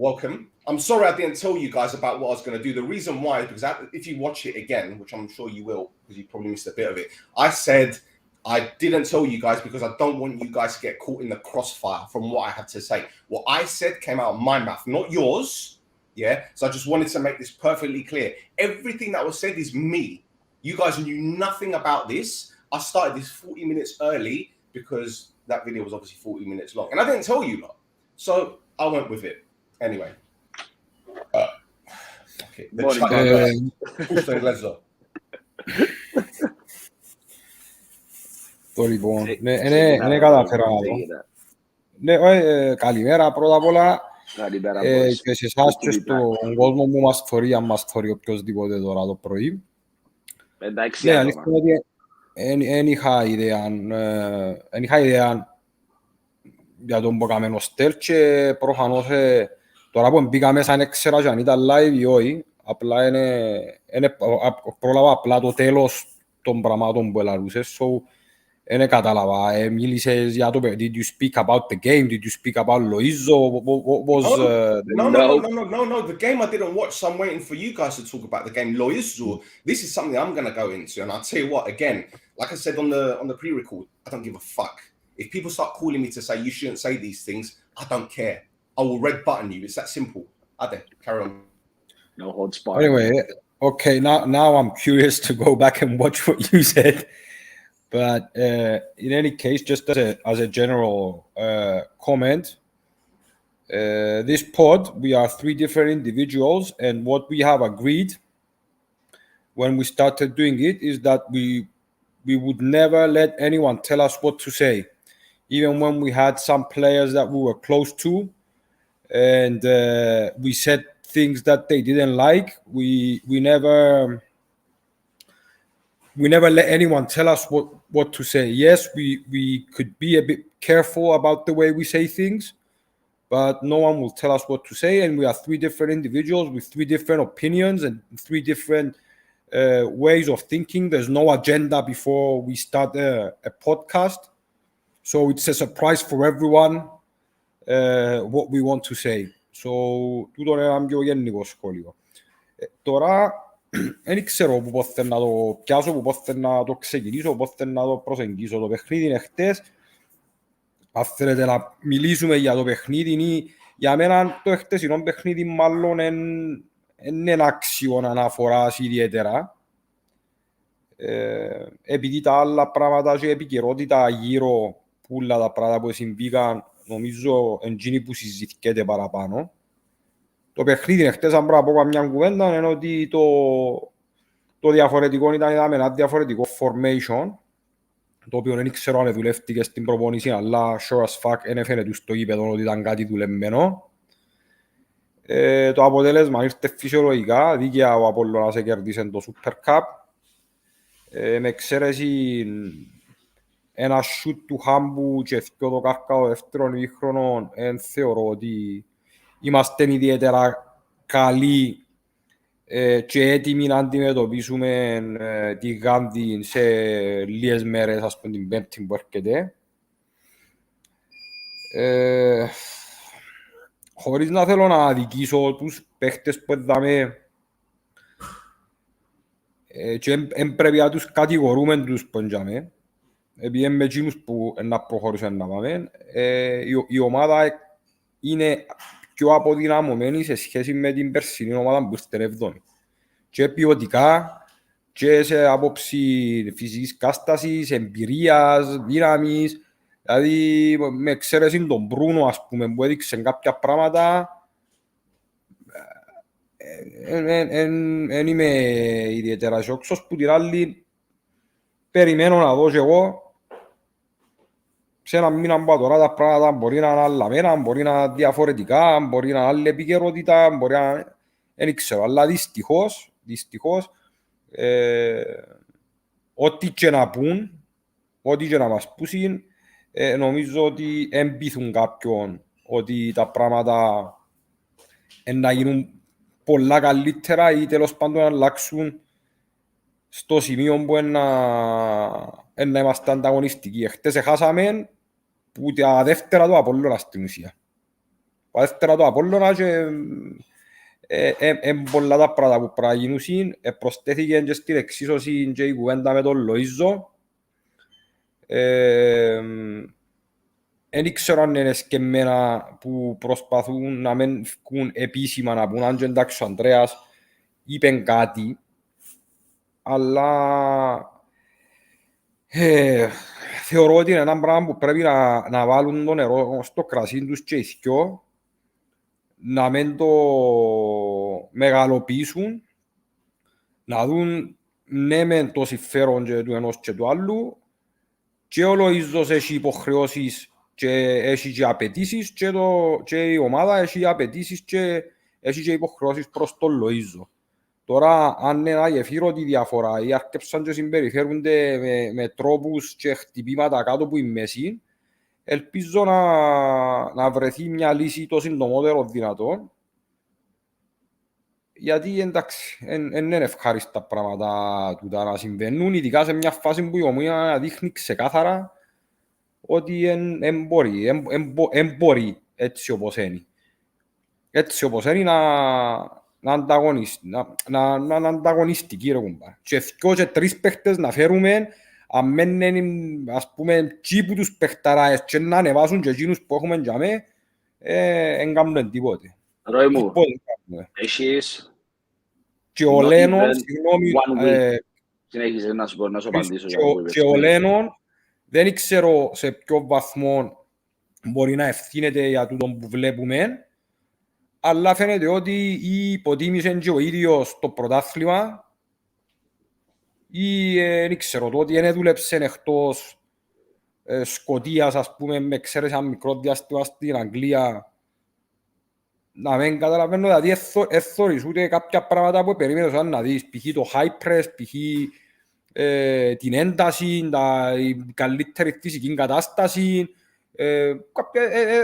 welcome. I'm sorry I didn't tell you guys about what I was going to do. The reason why is because if you watch it again, which I'm sure you will, because you probably missed a bit of it, I said I didn't tell you guys because I don't want you guys to get caught in the crossfire from what I had to say. What I said came out of my mouth, not yours. Yeah. So I just wanted to make this perfectly clear. Everything that was said is me. You guys knew nothing about this. I started this 40 minutes early because that video was obviously 40 minutes long. And I didn't tell you lot. So I went with it. Anyway. Okay. Let's go. Το λοιπόν, είναι καταφέρα. Ναι, καλημέρα πρώτα απ' όλα και σε εσάς και στον κόσμο που μας θωρεί, αν μας θωρεί οποιοσδήποτε τώρα το πρωί. Ναι, αλήθεια ότι εν είχα ιδέα για τον που έκαμε ο Stel και προφανώς τώρα που μπήκα μέσα δεν ξέρα και αν ήταν live ή όχι, απλά πρόλαβα απλά το τέλος των πραγμάτων που ελαλούσες, so δεν κατάλαβα. Μίλησες για το παιδί, did you speak about the game, did you speak about Loizzo, what was... No, the game I didn't watch, so I'm waiting for you guys to talk about the game. Loizzo, this is something I'm going to go into, and I'll tell you what, again, like I said on the pre-record, I don't give a fuck. If people start calling me to say you shouldn't say these things, I don't care. I will red button you. It's that simple. Ade, carry on. No holds barred. Anyway, okay, now I'm curious to go back and watch what you said. But in any case, just as a general comment, this pod, we are 3 different individuals, and what we have agreed when we started doing it is that we would never let anyone tell us what to say. Even when we had some players that we were close to, and we said things that they didn't like, we never let anyone tell us what to say. Yes, we could be a bit careful about the way we say things, but no one will tell us what to say, and we are 3 different individuals with 3 different opinions and 3 different ways of thinking. There's no agenda before we start a podcast, so it's a surprise for everyone what we want to say. So τούτο είναι ένα πιο γενικό σχόλιο. Τώρα δεν ξέρω πότε να το πιάσω, πότε να το ξεκινήσω, πότε να το προσεγγίσω. Το παιχνίδι είναι χτες. Αν θέλετε να μιλήσουμε για το παιχνίδι, για μένα το χτεσινό παιχνίδι μάλλον είναι άξιο αναφοράς ιδιαίτερα. Επειδή τα άλλα πράγματα και επικαιρότητα γύρω που όλα τα πράγματα που συμβήκαν, νομίζω εντζήνη που συζητιέται παραπάνω. Το παιχνίδι χτες, αν πρέπει να πω καμιά κουβέντα, είναι ότι το διαφορετικό ήταν ένα διαφορετικό formation, το οποίο δεν ξέρω αν δουλεύτηκε στην προπόνηση, αλλά sure as fuck δεν έφερε τους στο γήπεδο ότι ήταν κάτι δουλεμμένο. Το αποτέλεσμα ήρθε φυσιολογικά, δίκαια ο Απόλλωνας κέρδισε το Super Cup. Με εξαίρεση ένα shoot του Χάμπου και το Κάρκαο δεύτερον ημίχρονο, θεωρώ ότι είμαστε ιδιαίτερα καλοί και έτοιμοι να αντιμετωπίσουμε τη Γάνδη σε λίγες μέρες, ας πούμε την Πέμπτη που έρχεται. Χωρίς να θέλω να αδικήσω τους παίχτες που είδαμε και δεν πρέπει να τους κατηγορούμε τους που είδαμε, επειδή με εκείνους που να προχωρήσουν να πάμε. Η ομάδα είναι πιο αποδυναμωμένη σε σχέση με την περσινή ομάδα που ήρθε 7η. Και ποιοτικά και σε άποψη φυσικής κάστασης, εμπειρίας, δύναμης. Δηλαδή με εξαίρεση τον Μπρούνο, ας πούμε, που έδειξε κάποια πράγματα, Εν είμαι ιδιαίτερα αισιόξος που την άλλη περιμένω να δω και εγώ σε ένα μήνα από τώρα τα πράγματα μπορεί να είναι αλλαμένα, μπορεί να είναι διαφορετικά, μπορεί να είναι άλλη επικαιρότητα, μπορεί να... Δεν ξέρω, αλλά δυστυχώς ό,τι και να πούν, ό,τι και να μας πούσουν, νομίζω ότι εμπίθουν κάποιον ότι τα πράγματα να γίνουν πολλά καλύτερα ή τέλος πάντων να αλλάξουν στο σημείο που να είμαστε ανταγωνιστικοί. Χτες χάσαμε που τα δεύτερα του Απόλλωνα στην ουσία. Τα δεύτερα του Απόλλωνα και πολλά τα πράγματα που πρέπει να γίνουν. Προσθέθηκε και στην εξίσωση και η κουβέντα με τον Λοΐζο. Δεν ήξερα αν είναι εσκεμμένα που προσπαθούν να μην βγουν επίσημα να πούν αν και εντάξει ο Ανδρέας είπε κάτι, αλλά θεωρώ ότι είναι ένα πράγμα που πρέπει να βάλουν το νερό στο κρασί τους και οι δυο, να μην το μεγαλοποιήσουν, να δουν ναι μεν το συμφέρον και του ενός και του άλλου και ο Λοΐζος έχει υποχρεώσεις και έχει και απαιτήσεις και η ομάδα έχει απαιτήσεις και έχει και υποχρεώσεις προς τον Λοΐζο. Τώρα, αν είναι ένα γεφύρωτη διαφορά ή αρκέψαν και συμπεριφέρονται με τρόπους και χτυπήματα κάτω που η μέση, ελπίζω να βρεθεί μια λύση το συντομότερο δυνατόν. Γιατί εντάξει, δεν είναι ευχάριστα πράγματα τούτα να συμβαίνουν, ειδικά σε μια φάση που η Ομόνοια δείχνει ξεκάθαρα ότι δεν μπορεί έτσι όπως είναι. Έτσι όπως είναι να ανταγωνιστική ρε κουμπά. Και δυο και τρεις παίχτες να φέρουμε, αν μένουν ας πούμε τσίπου τους παίχταράες και να ανεβάσουν και εκείνους που έχουμε για μέ, δεν κάνουν τίποτε. Ρώη μου, έχεις και ο Λένον, συγγνώμη, συνέχισε να σου απαντήσω. και ο Λένον δεν ξέρω σε ποιο βαθμό μπορεί να ευθύνεται για τούτο που βλέπουμε, αλλά φαίνεται ότι ή υποτίμησε και ο ίδιος το πρωτάθλημα ή δεν ξέρω το ότι δεν δούλεψε εκτός Σκωτίας, ας πούμε, με ξέρεις ένα μικρό διάστημα στην Αγγλία. Να μην καταλαβαίνω, δηλαδή εθώρεις ούτε κάποια πράγματα που περίμενες να δεις, π.χ. το high press, π.χ. την ένταση, η καλύτερη φυσική κατάσταση,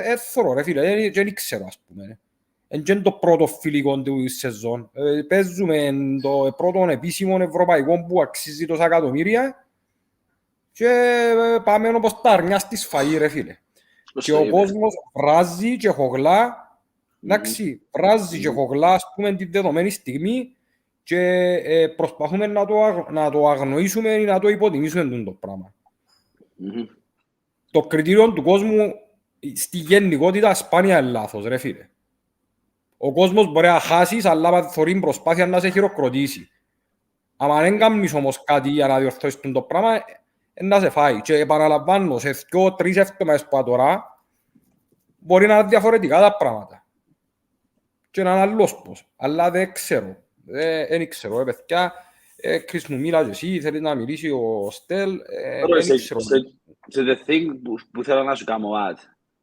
εθώρω ρε φίλε, δεν ξέρω ας πούμε. Είναι το πρώτο φιλικό του σεζόν. Παίζουμε το πρώτο επίσημο ευρωπαϊκό που αξίζει τόσα εκατομμύρια και πάμε όπως τα αρνιά στη σφαγή ρε φίλε. Και ο κόσμος βράζει και χογλά. Εντάξει, βράζει και χογλά, ας πούμε, την δεδομένη στιγμή και προσπαθούμε να το αγνοήσουμε ή να το υποτιμήσουμε το πράγμα. Το κριτήριο του κόσμου στη γενικότητα σπάνια είναι λάθος, ρε φίλε. Ο κόσμος μπορεί να χάσεις, αλλά θωρεί προσπάθεια να σε χειροκροτήσει. Αν δεν κάνεις όμως κάτι για να διορθώσεις το πράγμα, να σε φάει. Και επαναλαμβάνω, σε 2-3 εύτομες που τώρα, μπορεί να είναι διαφορετικά τα πράγματα. Και να είναι άλλος πώς. Αλλά δεν ξέρω. Δεν ξέρω, παιδιά. Chris μου μίλα και εσύ, θέλει να μιλήσει ο Stel. Δεν ξέρω. Σε the thing που θέλω να σου κάνω,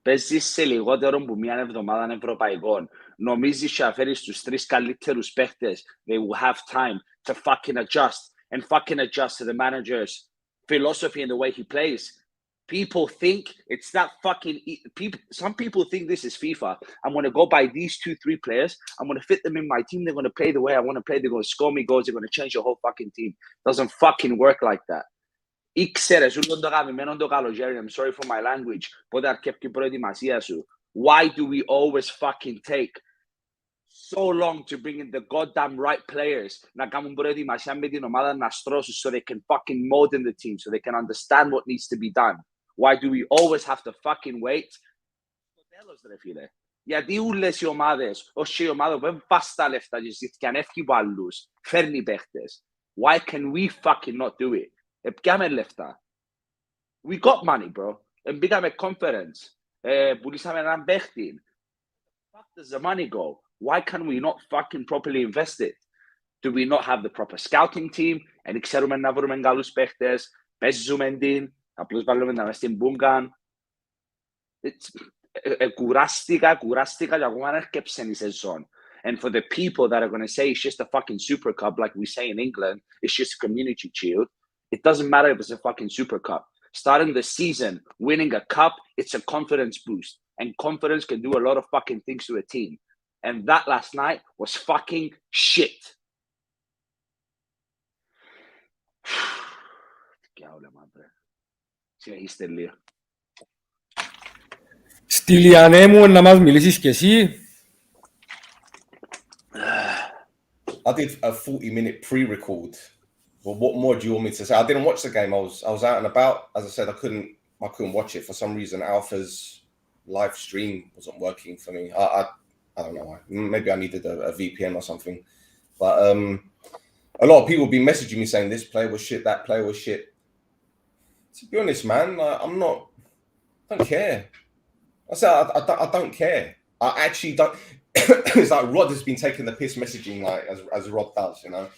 παίζεις σε λιγότερο από μια εβδομάδα ευρωπαϊκών. Νομίζεις και αφαίρεις τους τρεις καλύτερους παίχτες. They will have time to fucking adjust and fucking adjust to the manager's philosophy and the way he plays. People think it's that fucking... Some people think this is FIFA. I'm going to go buy these 2-3 players. I'm going to fit them in my team. They're going to play the way I want to play. They're going to score me goals. They're going to change the whole fucking team. Doesn't fucking work like that. Ήξερες, ούλον το γαμημένο το καλοκαίρι, I'm sorry for my language, πότε αρκεύει η προετοιμασία σου. Why do we always fucking take so long to bring in the goddamn right players να κάνουν προετοιμασία με την ομάδα να στρώσουν so they can fucking mold in the team, so they can understand what needs to be done. Why do we always have to fucking wait? Στο τέλος ρε φίλε. Γιατί ούλες οι ομάδες, ως και η ομάδα που δεν πας τα λεφτά και ζητήκαν ανέφκει από άλλους, φέρνει παίχτες. Why can we fucking not do it? Επιάμε λεφτά. We got money, bro. Μπήκαμε conference. Πουλήσαμε έναν παίχτη. Where the fuck does the money go? Why can we not fucking properly invest it? Do we not have the proper scouting team? And ξέρουμε να βρούμε καλούς παίχτες. Παίζουμε την. Απλώς βάλουμε να μες στην μπούγκαν. Κουράστηκα και ακόμα να έρκεψε η σεζόν. And for the people that are going to say it's just a fucking Super Cup, like we say in England, it's just a community shield. It doesn't matter if it's a fucking Super Cup. Starting the season, winning a cup, it's a confidence boost. And confidence can do a lot of fucking things to a team. And that last night was fucking shit. Συνεχίστε λίγο. Στυλιανέ μου, να μας μιλήσεις και εσύ. I did a 40-minute pre-record. Well, what more do you want me to say? I didn't watch the game. I was out and about. As I said, I couldn't watch it for some reason. Alpha's live stream wasn't working for me. I don't know why. Maybe I needed a VPN or something. But a lot of people have been messaging me saying this player was shit, that player was shit. To be honest, man, I don't care. I said I don't care. I actually don't. It's like Rod has been taking the piss messaging like as Rod does, you know.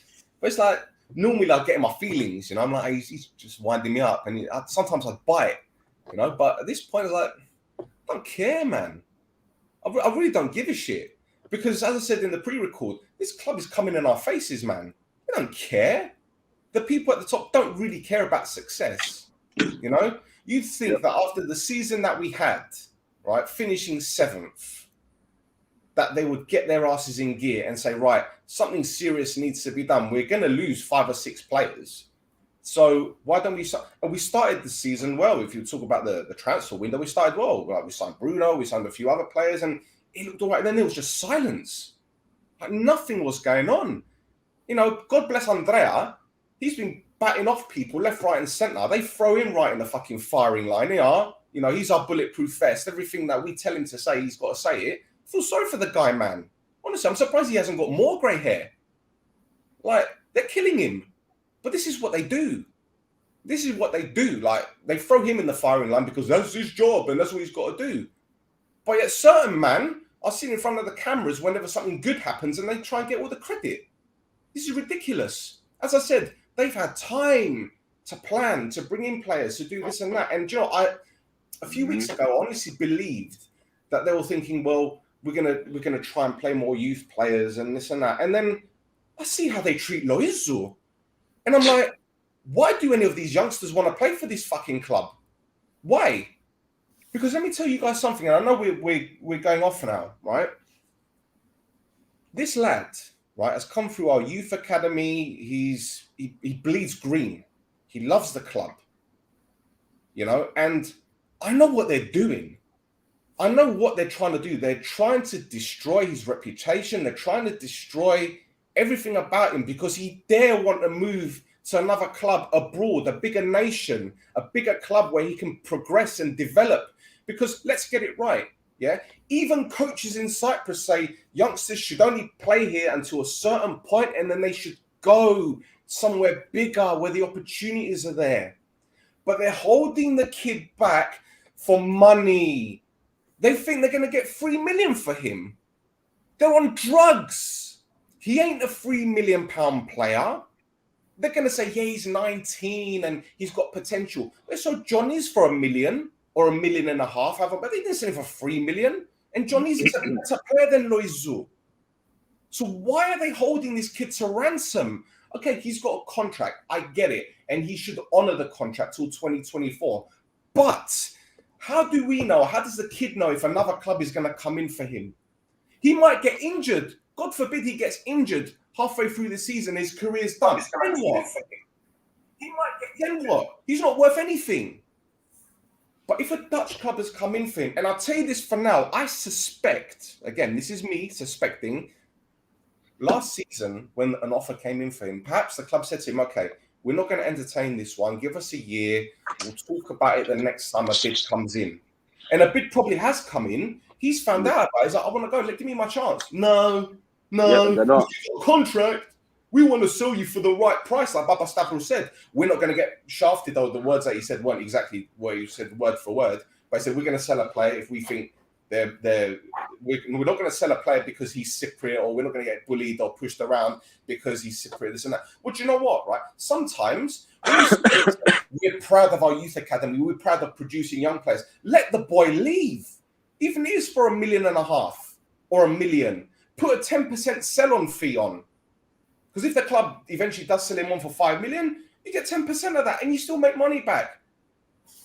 But it's like normally I get in my feelings, you know. I'm like he's just winding me up, and sometimes I bite, you know. But at this point, it's like I don't care, man. I really don't give a shit because, as I said in the pre-record, this club is coming in our faces, man. They don't care. The people at the top don't really care about success, you know. You'd think that after the season that we had, right, finishing 7th, that they would get their asses in gear and say, right, something serious needs to be done. We're going to lose 5 or 6 players. So why don't we start? And we started the season well. If you talk about the transfer window, we started well. Like we signed Bruno, we signed a few other players, and it looked all right. And then there was just silence. Like nothing was going on. You know, God bless Andrea. He's been batting off people left, right, and centre. They throw him right in the fucking firing line. They are. You know, he's our bulletproof vest. Everything that we tell him to say, he's got to say it. I feel sorry for the guy, man. Honestly, I'm surprised he hasn't got more grey hair. Like, they're killing him. But this is what they do. This is what they do. Like, they throw him in the firing line because that's his job and that's what he's got to do. But yet certain men are seen in front of the cameras whenever something good happens and they try and get all the credit. This is ridiculous. As I said, they've had time to plan, to bring in players, to do this and that. And you know, a few weeks ago, I honestly believed that they were thinking, well, we're gonna try and play more youth players and this and that. And then I see how they treat Loizu. And I'm like, why do any of these youngsters want to play for this fucking club? Why? Because let me tell you guys something, and I know we're going off now, right? This lad, right, has come through our youth academy. He bleeds green. He loves the club. You know, and I know what they're doing. I know what they're trying to do. They're trying to destroy his reputation. They're trying to destroy everything about him because he dare want to move to another club abroad, a bigger nation, a bigger club where he can progress and develop. Because let's get it right, yeah? Even coaches in Cyprus say youngsters should only play here until a certain point and then they should go somewhere bigger where the opportunities are there. But they're holding the kid back for money. They think they're going to get 3 million for him. They're on drugs. He ain't a £3 million player. They're going to say, yeah, he's 19 and he's got potential. So Johnny's for £1 million or £1.5 million, but they didn't sell him for 3 million. And Johnny's a better player than Loizu. So why are they holding this kid to ransom? Okay, he's got a contract. I get it. And he should honor the contract till 2024. But how do we know? How does the kid know if another club is going to come in for him? He might get injured. God forbid he gets injured halfway through the season. His career's done. Then what? Then what? He's not worth anything. But if a Dutch club has come in for him, and I'll tell you this for now, I suspect, again, this is me suspecting, last season when an offer came in for him, perhaps the club said to him, okay, we're not going to entertain this one. Give us a year. We'll talk about it the next time a bid comes in. And a bid probably has come in. He's found out about it. He's like, I want to go. Give me my chance. No. Contract. We want to sell you for the right price. Like Baba Stavros said, we're not going to get shafted. Though the words that he said weren't exactly what he said word for word. But he said, we're going to sell a player if we think We're not going to sell a player because he's Cypriot, or we're not going to get bullied or pushed around because he's Cypriot, this and that. Well, do you know what, right? Sometimes we're proud of our youth academy. We're proud of producing young players. Let the boy leave. Even if it's for $1.5 million or $1 million. Put a 10% sell-on fee on. Because if the club eventually does sell him on for $5 million, you get 10% of that and you still make money back.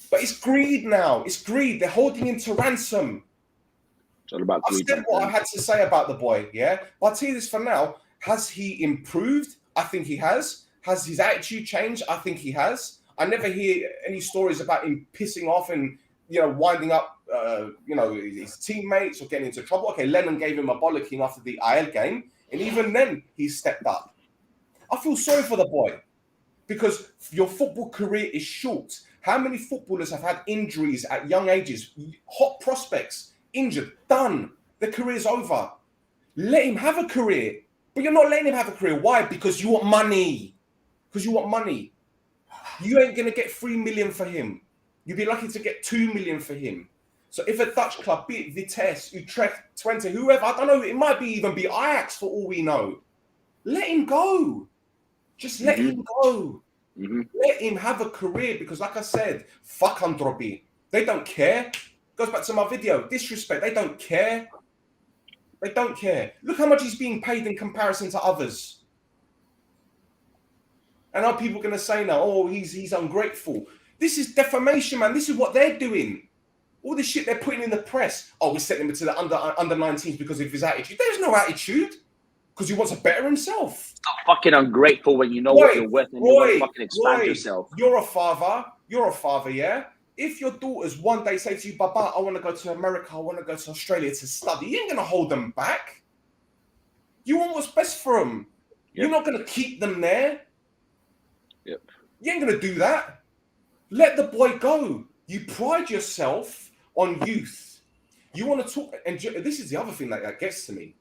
But it's greed now. It's greed. They're holding him to ransom. I've said what I had to say about the boy, yeah? But I'll tell you this for now. Has he improved? I think he has. Has his attitude changed? I think he has. I never hear any stories about him pissing off and, winding up, his teammates or getting into trouble. Okay, Lennon gave him a bollocking after the IL game. And even then, he stepped up. I feel sorry for the boy because your football career is short. How many footballers have had injuries at young ages? Hot prospects, injured, done. Their career's over. Let him have a career. But you're not letting him have a career. Why? Because you want money. Because you want money. You ain't going to get 3 million for him. You'd be lucky to get 2 million for him. So if a Dutch club, be it Vitesse, Utrecht, Twente, whoever, I don't know, it might even be Ajax for all we know. Let him go. Just let him go. Let him have a career because, like I said, fuck Androbi. They don't care. Goes back to my video. Disrespect. They don't care. They don't care. Look how much he's being paid in comparison to others. And are people going to say now, oh, he's ungrateful? This is defamation, man. This is what they're doing. All the shit they're putting in the press. Oh, we're setting him to the under 19s because of his attitude. There's no attitude. Because he wants to better himself. Stop fucking ungrateful when you know what you're worth and you want to fucking expand yourself. You're a father, yeah? If your daughters one day say to you, Baba, I want to go to America, I want to go to Australia to study, you ain't going to hold them back. You want what's best for them. Yep. You're not going to keep them there. Yep. You ain't going to do that. Let the boy go. You pride yourself on youth. You want to talk, and this is the other thing that gets to me.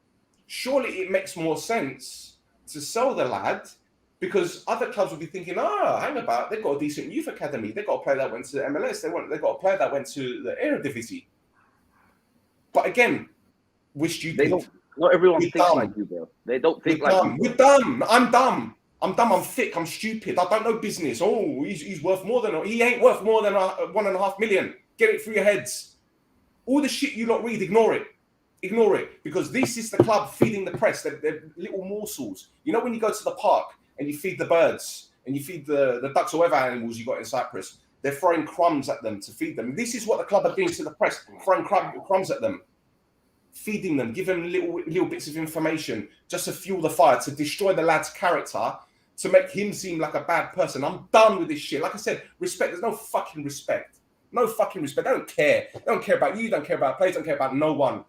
Surely it makes more sense to sell the lad because other clubs will be thinking, hang about, they've got a decent youth academy. They've got a player that went to the MLS. They've got a player that went to the Eredivisie. But again, we're stupid. Not everyone thinks like you, bro. They don't think like you. We're dumb. I'm dumb. I'm thick. I'm stupid. I don't know business. Oh, he's worth more than... He ain't worth more than $1.5 million. Get it through your heads. All the shit you lot read, ignore it. Ignore it, because this is the club feeding the press. They're little morsels. You know when you go to the park and you feed the birds and you feed the ducks or whatever animals you got in Cyprus, they're throwing crumbs at them to feed them. This is what the club are doing to the press, throwing crumbs at them, feeding them, giving them little bits of information just to fuel the fire, to destroy the lad's character, to make him seem like a bad person. I'm done with this shit. Like I said, respect. There's no fucking respect. No fucking respect. They don't care. They don't care about you. Don't care about players. Don't care about no one.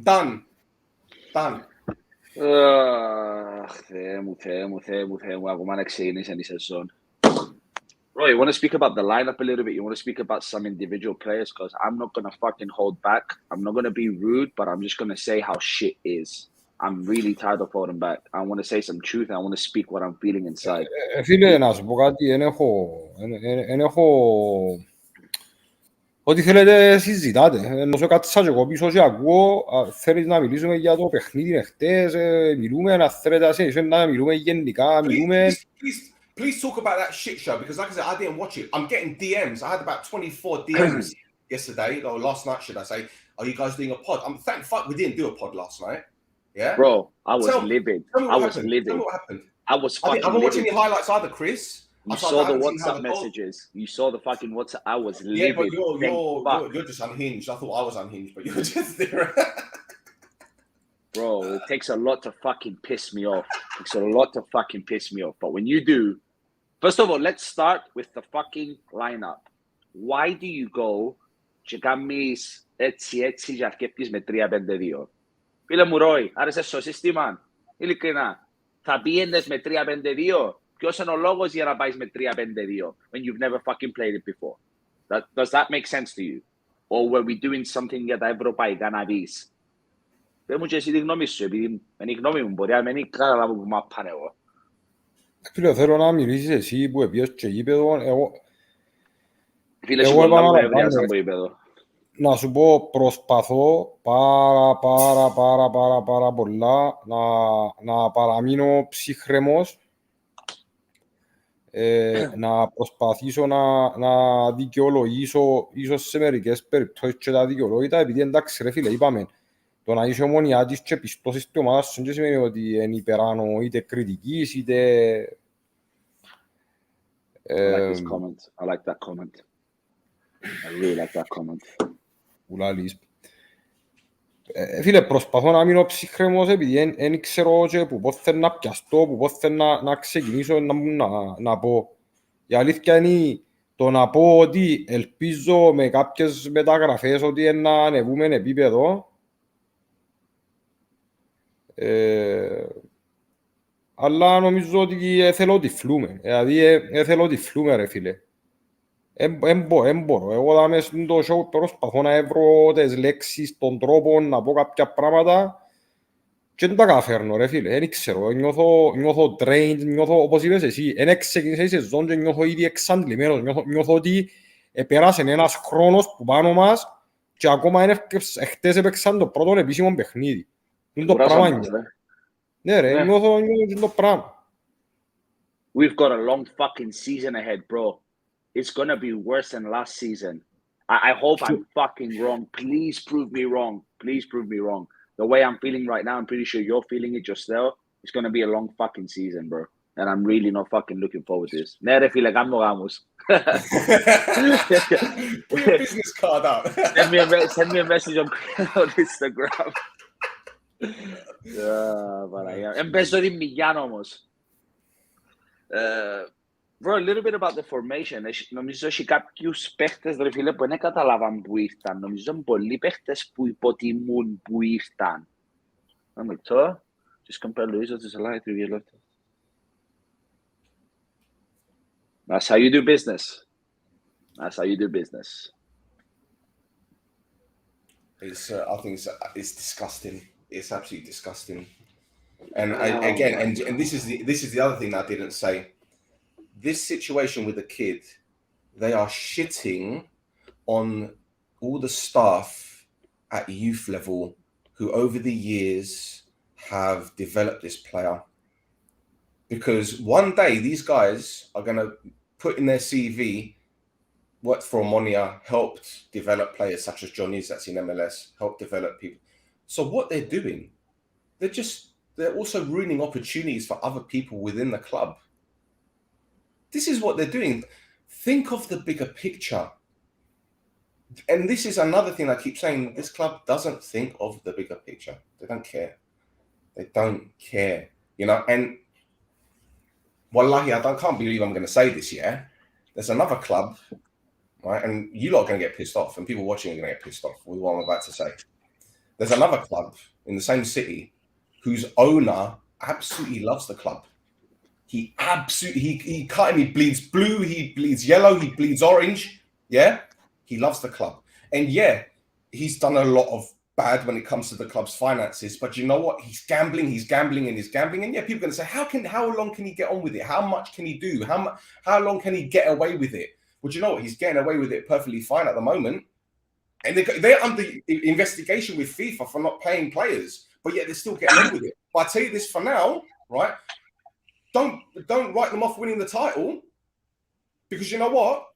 Done. Roy, you want to speak about the lineup a little bit? You want to speak about some individual players? Because I'm not going to fucking hold back. I'm not going to be rude, but I'm just going to say how shit is. I'm really tired of holding back. I want to say some truth and I want to speak what I'm feeling inside. Φίλε, να σου πω κάτι, ό,τι θέλετε συζητάτε. Ενώ κάτσα και εγώ πίσω και ακούω, θέλεις να μιλήσουμε για το παιχνίδι χτες, μιλούμε, να θέλετε να μιλούμε γενικά, μιλούμε... Please talk about that shit show, because like I said, I didn't watch it. I'm getting DMs. I had about 24 DMs yesterday, or last night, should I say. Are you guys doing a pod? Thank fuck we didn't do a pod last night. Yeah? Bro, I was livid. I was livid. Tell me what happened. I was fucking livid. I haven't watched any highlights either, Chris. You saw the WhatsApp messages. You saw the fucking WhatsApp. I was livid. Yeah, but you're just unhinged. I thought I was unhinged, but you're just there. Bro, it takes a lot to fucking piss me off. It takes a lot to fucking piss me off. But when you do, first of all, let's start with the fucking lineup. Why do you go και κάνεις έτσι και αρκεύκεις με 3-5-2? Φίλε μου Ρόι, άρεσες στο σύστημα. Ειλικρινά. Θα πήγαινες με 3-5-2. Ποιος είναι ο λόγος για να πάεις με 3-5-2 when you've never fucking played it before? Does that make sense to you? Or were we doing something για τα ευρωπαϊκά να δεις? Πες μου και εσύ τη γνώμη σου, επειδή είναι η γνώμη μου, μπορεί να μην καταλάβω που μ' πάνε εγώ. Φίλε, θέλω να μιλήσεις εσύ που έπιες και γήπεδο, Φίλε, σου πολλά μου έβριασαν από γήπεδο. να σου πω, προσπαθώ πάρα πολλά να παραμείνω ψυχρεμός, να προσπαθήσω να δικαιολογήσω ίσως σε μερικές περιπτώσεις και τα δικαιολόγητα, επειδή εντάξει ρε φίλε, είπαμε, το να είσαι ομονιάτης και πιστός στην ομάδα σου δεν σημαίνει ότι είναι υπεράνω είτε κριτικής είτε... I like this comment. I like that comment. I really like that comment. Ουλάλης. Φίλε, προσπαθώ να μείνω ψυχρεμός επειδή δεν ξέρω και που πώς θέλω να πιαστώ, που πώς θέλω να ξεκινήσω να πω. Η αλήθεια είναι το να πω ότι ελπίζω με κάποιες μεταγραφές ότι να ανεβούμε επίπεδο, αλλά νομίζω ότι θέλω τυφλούμε. Δηλαδή θέλω τυφλούμε ρε φίλε. Εν μπορώ. Εγώ θα μέσα στο show προσπαθώ να βρω τις λέξεις, τον τρόπο να πω κάποια πράγματα και δεν τα καταφέρνω ρε φίλε. Δεν ξέρω. Νιώθω drained, νιώθω όπως είπες εσύ. Εν ξεκίνησε η σεζόν και νιώθω ήδη εξαντλημένος. Νιώθω ότι πέρασε ένας χρόνος που πάνω μας και ακόμα χτες έπαιξαν το πρώτο επίσημο παιχνίδι. Είναι το πράγμα. Ναι ρε, νιώθω το πράγμα. We've got a long fucking season ahead, bro. It's gonna be worse than last season. I hope I'm fucking wrong. Please prove me wrong. Please prove me wrong. The way I'm feeling right now, I'm pretty sure you're feeling it yourself. It's gonna be a long fucking season, bro. And I'm really not fucking looking forward to this. Nere feel like I'm no Ramos. Put your business card out. Send me a message on Instagram. Empezó de millán όμως. Bro, a little bit about the formation. Νομίζω ότι κάποιους παίχτες, ρε φίλε, που δεν καταλάβαν που ήρθαν. Νομίζω πολλοί παίχτες που υποτιμούν που ήρθαν. I'm like, just compare Luiso to Salah 3 years later. That's how you do business. That's how you do business. I think it's disgusting. It's absolutely disgusting. And and this is the other thing that I didn't say. This situation with the kid, they are shitting on all the staff at youth level who over the years have developed this player. Because one day these guys are going to put in their CV, worked for Omonoia, helped develop players such as Johnny's that's in MLS, helped develop people. So what they're doing, they're also ruining opportunities for other people within the club. This is what they're doing. Think of the bigger picture. And this is another thing I keep saying. This club doesn't think of the bigger picture. They don't care. They don't care. You know, and wallahi, can't believe I'm going to say this, yeah? There's another club, right? And you lot are going to get pissed off, and people watching are going to get pissed off with what I'm about to say. There's another club in the same city whose owner absolutely loves the club. He cut him, he bleeds blue, he bleeds yellow, he bleeds orange. Yeah, he loves the club. And yeah, he's done a lot of bad when it comes to the club's finances. But you know what? He's gambling. And yeah, people are going to say, how long can he get on with it? How much can he do? How long can he get away with it? Well, you know what? He's getting away with it perfectly fine at the moment. And they're under investigation with FIFA for not paying players. But yet they're still getting away with it. But I tell you this for now, right? Don't write them off winning the title, because you know what?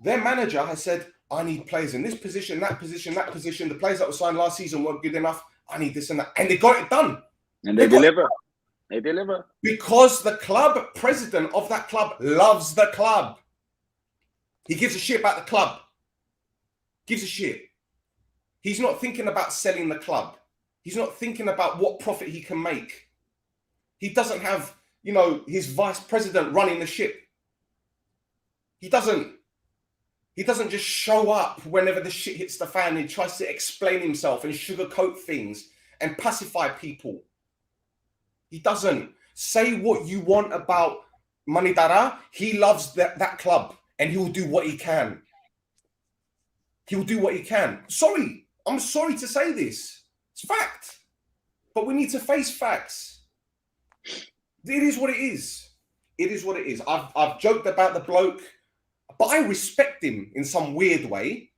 Their manager has said, I need players in this position, that position, that position. The players that were signed last season weren't good enough. I need this and that. And they got it done. And they deliver. They deliver. Because the club president of that club loves the club. He gives a shit about the club. Gives a shit. He's not thinking about selling the club. He's not thinking about what profit he can make. He doesn't have, you know, his vice president running the ship. He doesn't just show up whenever the shit hits the fan. He tries to explain himself and sugarcoat things and pacify people. He doesn't. Say what you want about Manidara. He loves that club and he will do what he can. He will do what he can. Sorry. I'm sorry to say this. It's fact. But we need to face facts. It is what it is. It is what it is. I've joked about the bloke, but I respect him in some weird way.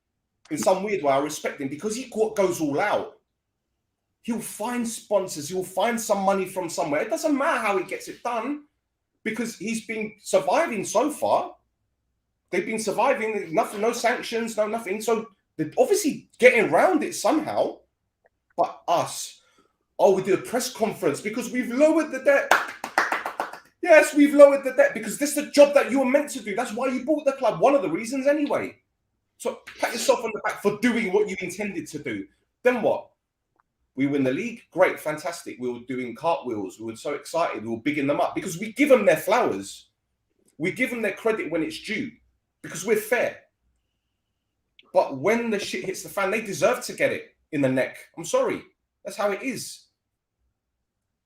in some weird way. I respect him because he goes all out. He'll find sponsors. He'll find some money from somewhere. It doesn't matter how he gets it done because he's been surviving so far. They've been surviving. Nothing, no sanctions, no nothing. So they're obviously getting around it somehow. But us, we did a press conference because we've lowered the debt. Yes, we've lowered the debt because this is the job that you were meant to do. That's why you bought the club. One of the reasons anyway. So pat yourself on the back for doing what you intended to do. Then what? We win the league. Great, fantastic. We were doing cartwheels. We were so excited. We were bigging them up because we give them their flowers. We give them their credit when it's due because we're fair. But when the shit hits the fan, they deserve to get it in the neck. I'm sorry. That's how it is.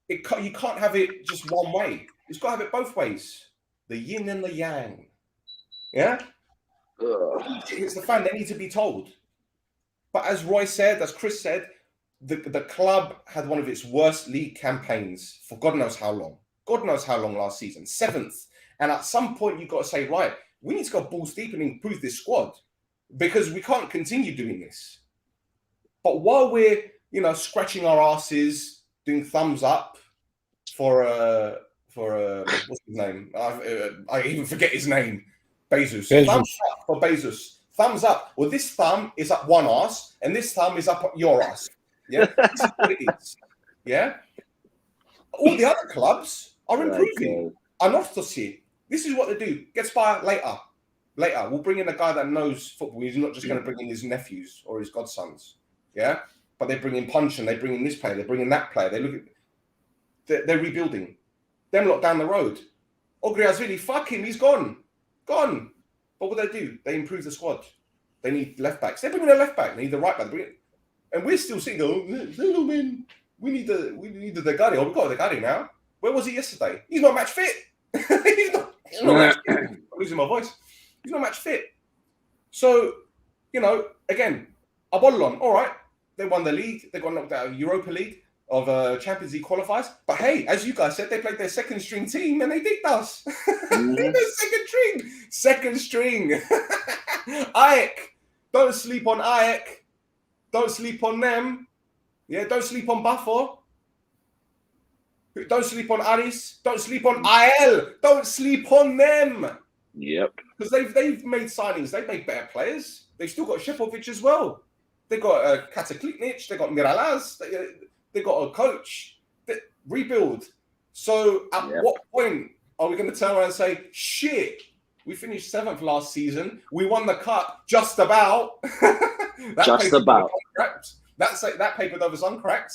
You can't have it just one way. It's got to have it both ways. The yin and the yang. Yeah? When shit hits the fan, they need to be told. But as Roy said, as Chris said, the club had one of its worst league campaigns for God knows how long. God knows how long last season. 7th. And at some point, you've got to say, right, we need to go balls deep and improve this squad because we can't continue doing this. But while we're, scratching our asses, doing thumbs up for what's his name? I even forget his name. Bezos. Thumbs up for Bezos. Thumbs up. Well, this thumb is up one ass, and this thumb is up your ass. Yeah, this is what it is. Yeah, all the other clubs are improving. Anostasi. This is what they do. Get by later. Later, we'll bring in a guy that knows football. He's not just going to bring in his nephews or his godsons. Yeah, but they bring in Punch and they bring in this player. They bring in that player. They look at. They're rebuilding. Them lot down the road. Ogriazvili, fuck him. He's gone. Gone. But what do? They improve the squad. They need left backs. They bring in a left back. They need the right back. And we're still sitting there, man, we need the Degari. Oh, we've got a Degari now. Where was he yesterday? He's not match fit. he's not match fit. I'm losing my voice. He's not match fit. So, again, Apollon, all right. They won the league. They got knocked out of Europa League, of Champions League qualifiers. But hey, as you guys said, they played their second string team and they dicked us. Second string. Ajax. Don't sleep on Ajax. Don't sleep on them. Yeah, don't sleep on Buffon. Don't sleep on Aris. Don't sleep on IL. Don't sleep on them. Yep. Because they've made signings. They've made better players. They've still got Shepovic as well. They got Kataklitnic. They got Miralaz. They got a coach. Rebuild. So at what point are we going to turn around and say, shit, we finished 7th last season. We won the cup just about. Just about. That paper that was uncracked.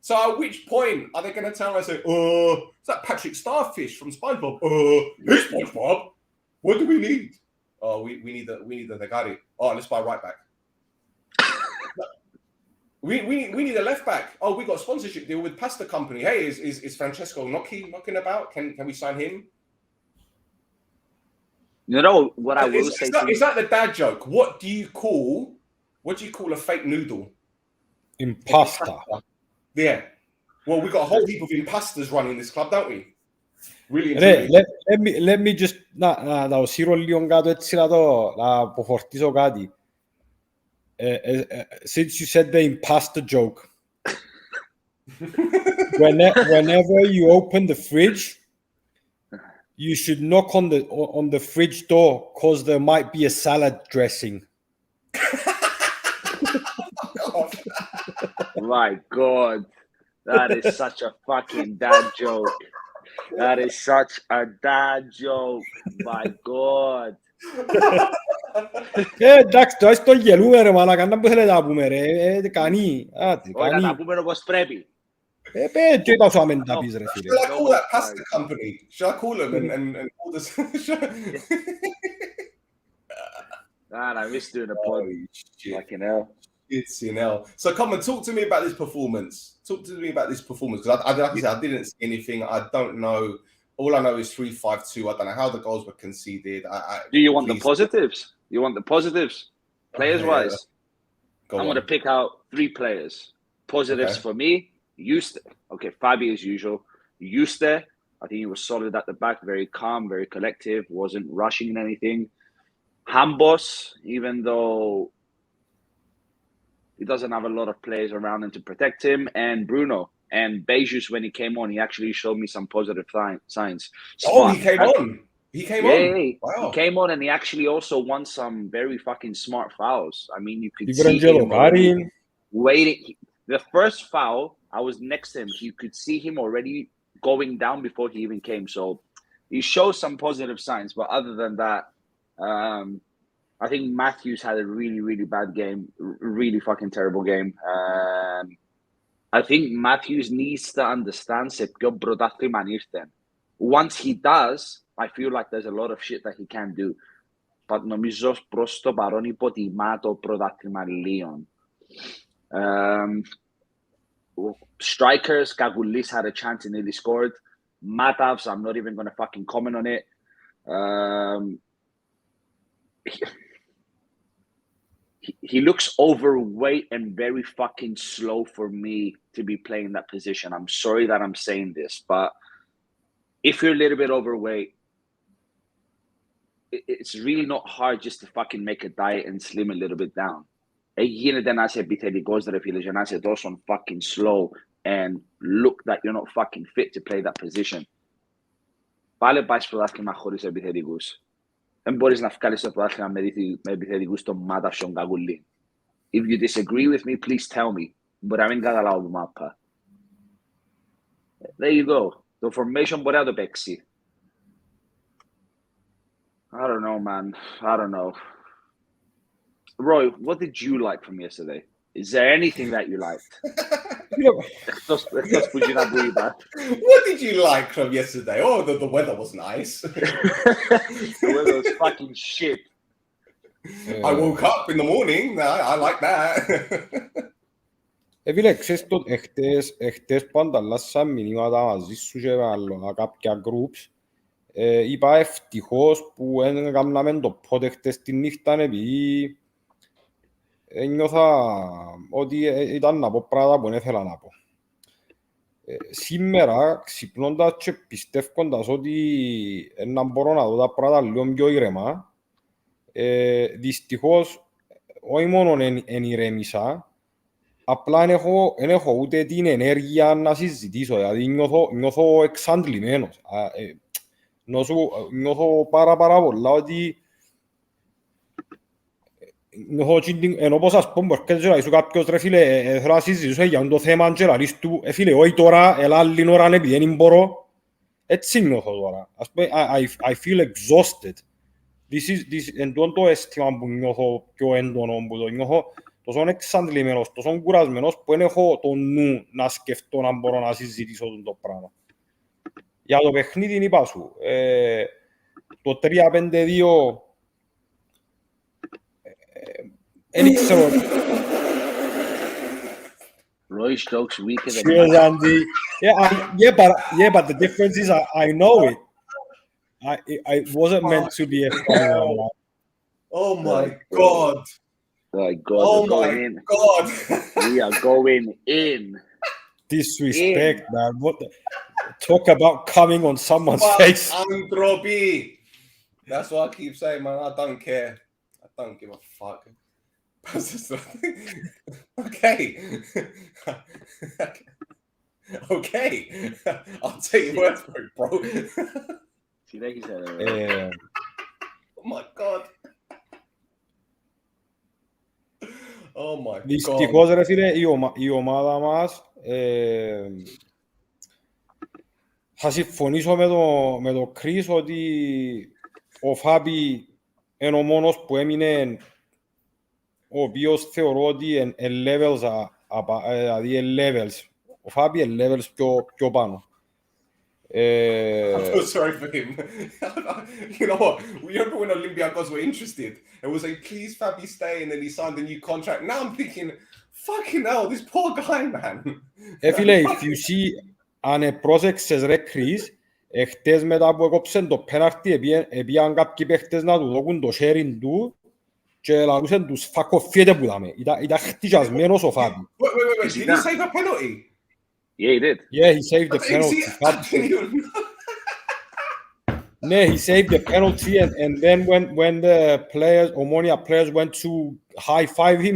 So at which point are they going to turn around and say, is that Patrick Starfish from SpongeBob? Hey, SpongeBob, what do we need? Oh, we need the Nagari. Oh, let's buy right back. we need a left back. Oh, we got a sponsorship deal with Pasta Company. Hey, is Francesco knocking about? Can we sign him? You know what I will say? Is that the dad joke? What do you call a fake noodle? Impasta. Yeah. Well, we got a whole heap of impasters running this club, don't we? Really. Let me just 나 시롤리온가도 했지라도 나 보포티소 가디. Since you said the imposter joke, whenever you open the fridge, you should knock on the fridge door because there might be a salad dressing. My God, that is such a fucking dad joke. That is such a dad joke. My God. Εντάξει, τώρα στο γελούμε ρε μαλάκα, να μπορείτε να πούμε ρε, κάνει. Όχι, να πούμε όπως πρέπει. Τι ήταν σου άμα τα πεις ρε φίλε. Shall I call that pasta company? Shall I call them and all this? I miss doing a pod. Fucking hell. It's So come and talk to me about this performance. Because I didn't see anything. I don't know. All I know is 3-5-2. I don't know how the goals were conceded. Do you want the positives? You want the positives? Players-wise? I'm going to pick out 3 players. Positives for me, Eustace. Okay, Fabi as usual. Eustace, I think he was solid at the back, very calm, very collective, wasn't rushing in anything. Hambos, even though He doesn't have a lot of players around him to protect him. And Bruno and Beijus, when he came on, he actually showed me some positive signs. Oh, he came on. He came on. Yeah, Wow. he came on and he actually also won some very fucking smart fouls. I mean, you could see Livrangelo him already Karin. waiting. The first foul, I was next to him. You could see him already going down before he even came. So he shows some positive signs. But other than that, I think Matthews had a really, really bad game. Really fucking terrible game. I think Matthews needs to understand se πιο πρωτάθλημα ήρθε. Once he does, I feel like there's a lot of shit that he can do. But νομίζω προς το παρόν υποτιμά το πρωτάθλημα Λίον. Strikers, Kagoulis had a chance and nearly scored. Matavs, I'm not even going to fucking comment on it. He looks overweight and very fucking slow for me to be playing that position. I'm sorry that I'm saying this, but if you're a little bit overweight, it's really not hard just to fucking make a diet and slim a little bit down. Γίνεται να είσαι επιθετικός ρε φίλε και να είσαι τόσο fucking slow and look that you're not fucking fit to play that position. Πάλε πάει στο πρωτάθλημα χωρίς επιθετικούς. Δεν μπορείς να βγάλεις το πρωτάθλημα με επιθετικούς στον Μάτα στον Καγουλή. If you disagree with me, please tell me. Μπορεί να μην καταλάβω που μάπα. There you go. Το formation μπορεί να το παίξει. I don't know, man. I don't know. Roy, what did you like from yesterday? Is there anything that you liked? What did you like from yesterday? Oh, the weather was nice. The weather was fucking shit. I woke up in the morning. I like that. Φίλε, ξέρεις το εχτες που ανταλλάσσαν μηνύματα μαζί σου και με κάποια groups, είπα ευτυχώς που έκαναμε το πότε χτες τη νύχτα επειδή ένιωθα ότι ήταν να πω πράγματα που δεν ήθελα να πω. Σήμερα, ξυπνώντας και πιστεύοντας ότι να μπορώ να δω τα πράγματα λίγο πιο ήρεμα, δυστυχώς όχι μόνο εν ηρέμησα, απλά δεν έχω ούτε την ενέργεια να συζητήσω, δηλαδή νιώθω εξαντλημένος. Νιώθω πάρα πολλά ότι ενώ πως ας πούμε έρχεται και λαλείς κάποιος ρε φίλε θέλω να συζητήσω για το θέμα και λαλείς του φίλε όχι τώρα, έλα άλλη ώρα επειδή δεν μπορώ. Έτσι νιώθω τώρα. Ας πούμε, I feel exhausted. Εν το αίσθημα που νιώθω πιο έντονο, που το νιώθω τόσο εξαντλημένος, τόσο κουρασμένος που δεν έχω το νου να σκεφτώ να μπορώ να συζητήσω το πράγμα. Για το παιχνίδι είπα σου, το 3-5-2 δεν ξέρω. Roy Stokes weaker than Cheers, Andy. But the difference is I know it. I wasn't meant to be a fan. Oh my God. My God, Oh we're my going in. God. We are going in. Disrespect, man. What the, talk about coming on someone's face. Androby. That's what I keep saying, man. I don't care. I don't give a fuck. Okay. Okay. I'll take your word for it, bro. Oh my God. Oh my God. Δυστυχώς ρε φίλε, η ομάδα μας θα συμφωνήσω με το Chris ότι ο Φάπη είναι ο μόνος που έμεινε ο οποίος θεωρώ ότι δηλαδή levels. Ο Φάπη είναι levels πιο πάνω. I feel sorry for him. You know what? You remember when Olympiacos were interested and was like, please Fabi stay, and then he signed a new contract. Now I'm thinking, fucking hell, this poor guy, man. Φίλε, if you see, αν πρόσεξες ρε Chris, χτες μετά που έκοψαν το πέναρτι, επίαν κάποιοι παίχτες να του δώκουν το sharing του και λαλούσαν τους φακοφιέτε που δάμε. Ήταν χτυκιασμένος ο Φάμπη. Wait. Did he save a penalty? Yeah, he did. Yeah, he saved the penalty. No, he saved the penalty, and then when the Omonoia players went to high five him,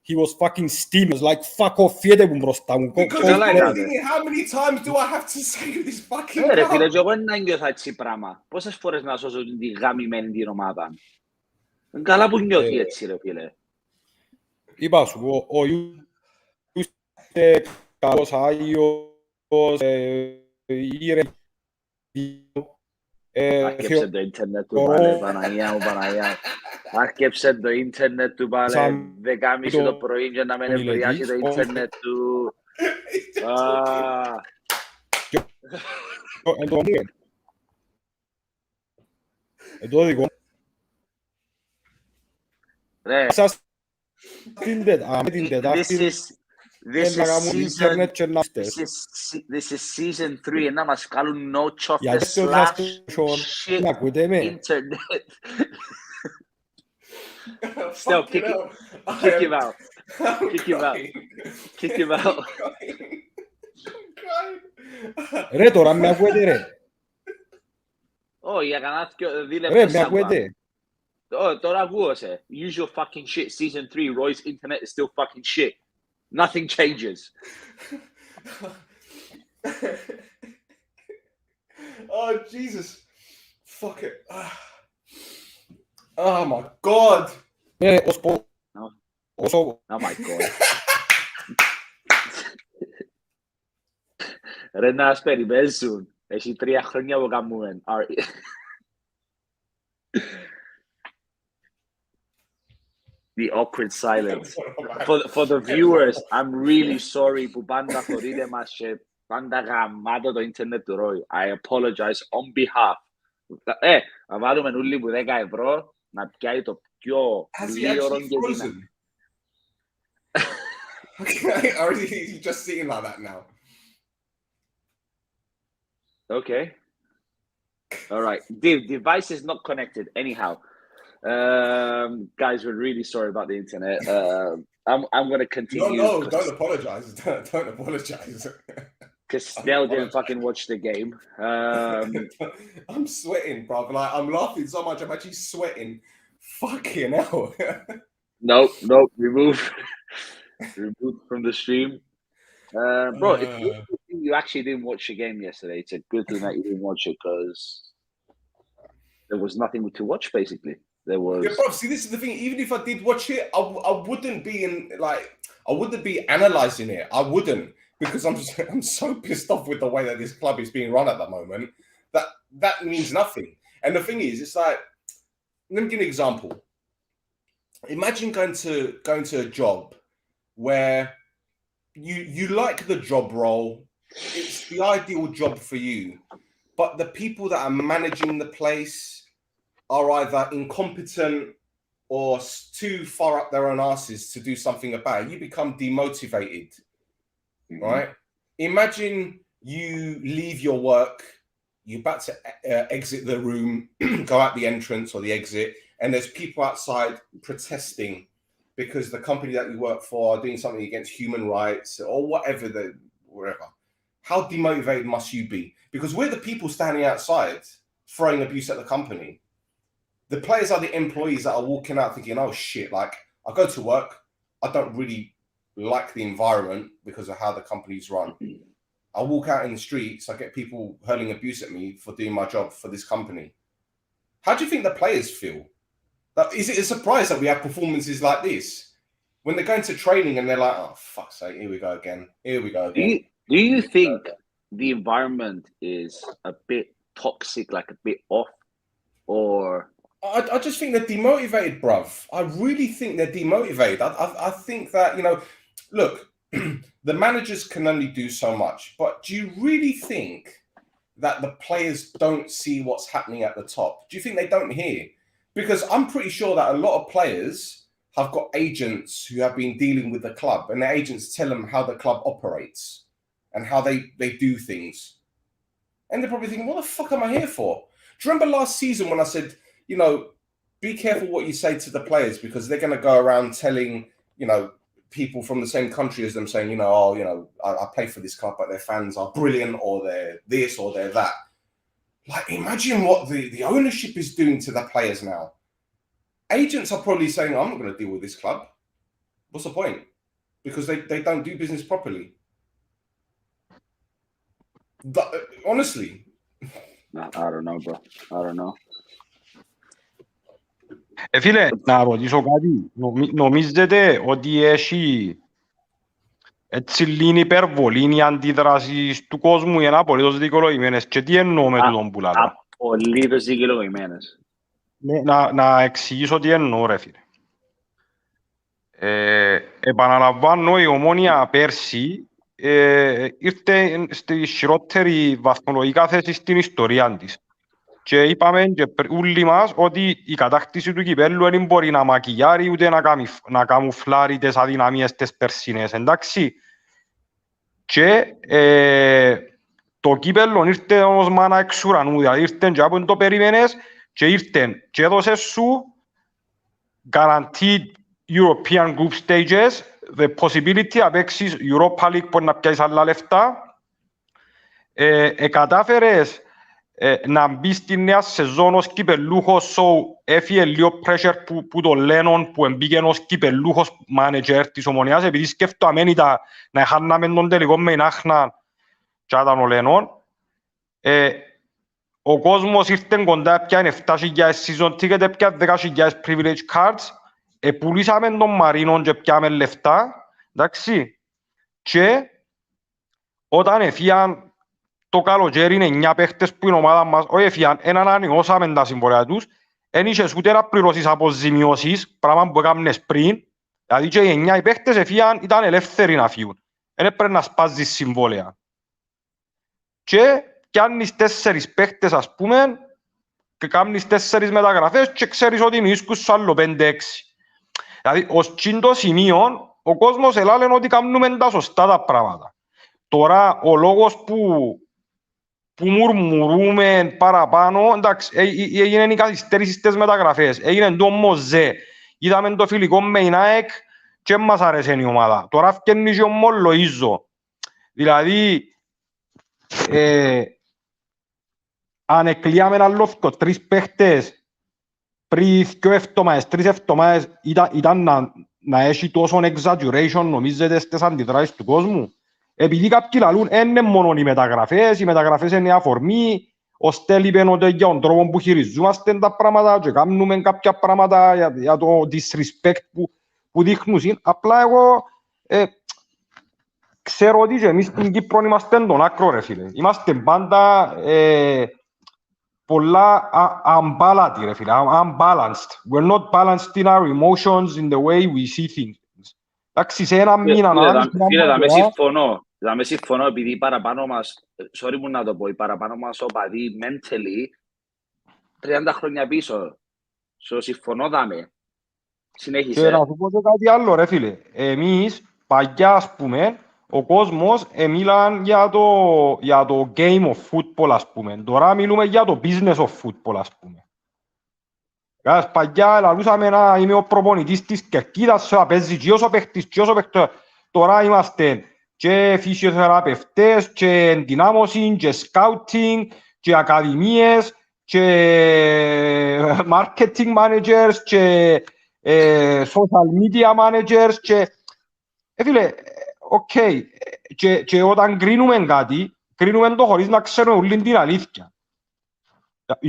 he was fucking steaming. I was like, fuck off, fiede που μπροστά μου. Because Go- I'm like that. thinking, how many times do I have to say this fucking Ρε φίλε, club? και εγώ να νιώθω έτσι πράγμα. Πόσες φορές να σώσω την γαμημένη την ομάδα. Καλά που νιώθει έτσι ρε φίλε. Είπα σου, ο Ιούς είναι καλός Άγιος, ήρεμος. Άρκεψε το ίντερνετ του πάλι, Παναγία μου, Παναγία. Άρκεψε το ίντερνετ του πάλι, 10:30 το πρωί για να μην εμβριάσει το ίντερνετ του. Το δικό μου. Ρε, Σας την Τετάρτη this να κάνουν ίντερνετ και να is season 3 να μας κάνουν no chocolate Γιατί ότι slash σας shit να ακούτε με. internet. Stel, kick him out. Kick him out. Kick him out. Ρε τώρα με ακούετε ρε. Oh, για κανένα δίλε Ρε με πέσα. ακούετε. Oh, τώρα ακούω σε. Use your fucking shit. Season 3, Roy's internet is still fucking shit. Nothing changes. Oh, Jesus. Fuck it. Oh, my God. Όσο Oh my god. Ρε να ας περιμένουν. Έχει 3 χρόνια που κάνουμε. The awkward silence. For the viewers, I'm really sorry που πάντα θωρείτε μας και πάντα γαμάτο το ίντερνετ του Roy. I apologize on behalf. Να βάλουμε όλοι που 10 ευρώ να πιάει το πιο Has he λίγο actually και frozen? Okay, already he's just sitting like that now. Okay. All right. The device is not connected. Anyhow, guys, we're really sorry about the internet. I'm going to continue. No, don't apologize. Don't apologize. Because Stel didn't fucking watch the game. I'm sweating, bro. Like I'm laughing so much, I'm actually sweating. Fucking hell. Nope. Remove from the stream. Bro, it's a good thing you actually didn't watch the game yesterday. It's a good thing that you didn't watch it because there was nothing to watch. Basically, there was. Yeah, bro. See, this is the thing. Even if I did watch it, I wouldn't be I wouldn't be analyzing it. I wouldn't, because I'm so pissed off with the way that this club is being run at the moment. That means nothing. And the thing is, it's like, let me give you an example. Imagine going to a job where you like the job role, it's the ideal job for you, but the people that are managing the place are either incompetent or too far up their own asses to do something about it. You become demotivated, right? Imagine you leave your work, you're about to exit the room, go out the entrance or the exit, and there's people outside protesting because the company that you work for are doing something against human rights or whatever. How demotivated must you be? Because we're the people standing outside throwing abuse at the company. The players are the employees that are walking out thinking, oh shit, like I go to work, I don't really like the environment because of how the company's run. I walk out in the streets, I get people hurling abuse at me for doing my job for this company. How do you think the players feel? Is it a surprise that we have performances like this? When they're going to training and they're like, oh, fuck's sake, here we go again. Here we go again. Do you think the environment is a bit toxic, like a bit off? Or... I just think they're demotivated, bruv. I really think they're demotivated. I think that, look, the managers can only do so much, but do you really think that the players don't see what's happening at the top? Do you think they don't hear? Because I'm pretty sure that a lot of players have got agents who have been dealing with the club, and the agents tell them how the club operates and how they do things. And they're probably thinking, what the fuck am I here for? Do you remember last season when I said, be careful what you say to the players, because they're going to go around telling, people from the same country as them saying, I play for this club, but their fans are brilliant, or they're this, or they're that. Like, imagine what the ownership is doing to the players now. Agents are probably saying, I'm not going to deal with this club. What's the point? Because they don't do business properly. But, honestly. I don't know, bro. I don't know. Φίλε, να ρωτήσω κάτι. Νομίζετε ότι έχει έτσι λίγη υπερβολή οι αντιδράσεις του κόσμου για να απολύτως δικαιολογημένες? Και τι εννοώ με τούτον που λαλώ? Απολύτως δικαιολογημένες. Να εξηγήσω τι εννοώ, ρε φίλε. Επαναλαμβάνω, η Ομόνοια πέρσι ήρθε στη χειρότερη βαθμολογικά θέση στην ιστορία της. Και είπαμε και όλοι μας ότι η κατάκτηση του κυπέλλου δεν μπορεί να μακιγιάρει ούτε να καμουφλάρει τις αδυναμίες της περσινές, εντάξει. Και το κύπελλο ήρθε όμως μάνα εξ ουρανού, δηλαδή ήρθε και από το περίμενες και ήρθε και έδωσε σου guaranteed European group stages, the possibility να παίξεις Europa League που να πιάσεις άλλα λεφτά. Κατάφερες να μπει στη νέα σεζόν ως κυπελλούχος, so έφυγε λίγο pressure που το Lennon που εμπήκε ως κυπελλούχος manager της Ομονίας, επειδή σκέφτομαι να χάναμε τον τελικό με την Άχνα και ήταν ο Lennon. Ο κόσμος ήρθε κοντά, πιάνε 7.000 season ticket, πιάνε 10.000 privilege cards, πουλήσαμε τον Μαρίνο και πιάμε λεφτά, εντάξει. Και όταν έφυγαν το καλοκαίρι είναι 9 παίχτες που είναι ομάδα μας, όχι έφυγαν, έναν ανανεώσαμε τα συμβόλαια τους, εν είχες ούτε να πληρώσεις αποζημιώσεις, πράγμα που έκανες πριν, δηλαδή και οι 9 παίχτες έφυγαν, ήταν ελεύθεροι να φύγουν. Δεν έπρεπε να σπάζεις συμβόλαια. Και κάνεις 4 παίχτες, ας πούμε, και κάνεις 4 μεταγραφές και ξέρεις ότι μεισκούς σου άλλο 5-6. Δηλαδή, ως τσίντο σημείο, ο κόσμος ελάλεν ότι κάνουμε τα σωστά τα πράγματα. Τώρα, ο λόγος που μουρμουρούμε παραπάνω, εντάξει, έγινε η καθυστέρηση στις μεταγραφές, έγινε το Μοζέ, είδαμε το φιλικό με η ΑΕΚ και μας άρεσε η ομάδα. Τώρα φτιάχνει και ο Μολοΐζο. Δηλαδή, αν εκλείαμε άλλο 3 παίχτες πριν 2 εβδομάδες, 3 εβδομάδες, ήταν να έχει τόσο exaggeration, νομίζετε, στις αντιδράσεις του κόσμου. Επειδή κάποιοι λαλούν, είναι μόνο οι μεταγραφές είναι αφορμή, ο Στέλ είπε ότι για τον τρόπο που χειριζόμαστε τα πράγματα και κάνουμε κάποια πράγματα για το disrespect που δείχνουν. Απλά εγώ ξέρω ότι και εμείς στην Κύπρο είμαστε τον άκρο, ρε φίλε. Είμαστε πάντα πολλά unbalanced, ρε φίλε, unbalanced. We're not balanced in our emotions, in the way we see things. Εντάξει, σε ένα μήνα να... Φίλε, θα με συμφωνώ, επειδή παραπάνω μας, sorry μου να το πω, παραπάνω μας οπαδοί mentally, 30 χρόνια πίσω. Συμφωνώ, δάμε. Συνέχισε. Και να σου πω και κάτι άλλο, ρε φίλε. Εμείς, παγιά, ας πούμε, ο κόσμος μίλαν για το game of football, ας πούμε. Τώρα μιλούμε για το business of football, ας πούμε. Παγιά, λαλούσαμε να είμαι ο προπονητής της κερκίδας, παίζει και όσο παίχτης, και όσο παίχτης. Τώρα είμαστε και φυσιοθεραπευτές, και ενδυνάμωση, και scouting, και ακαδημίες, και marketing managers, και social media managers, και... Φίλε, οκ, και όταν κρίνουμε κάτι, κρίνουμε το χωρίς να ξέρουμε όλη την αλήθεια.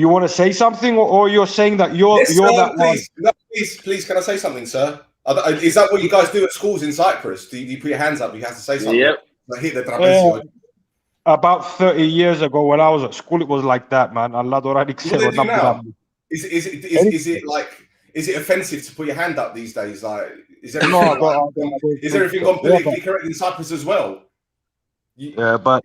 You want to say something, or you're saying that you're... Yes, you're sir, that please, no, please, can I say something, sir? Is that what you guys do at schools in Cyprus? Do you put your hands up? You have to say something. Yep. Like, hit the trapezio. About 30 years ago, when I was at school, it was like that, man. Allah What do they do now? Is it offensive to put your hand up these days? Like, is everything gone politically correct in Cyprus as well? Yeah, but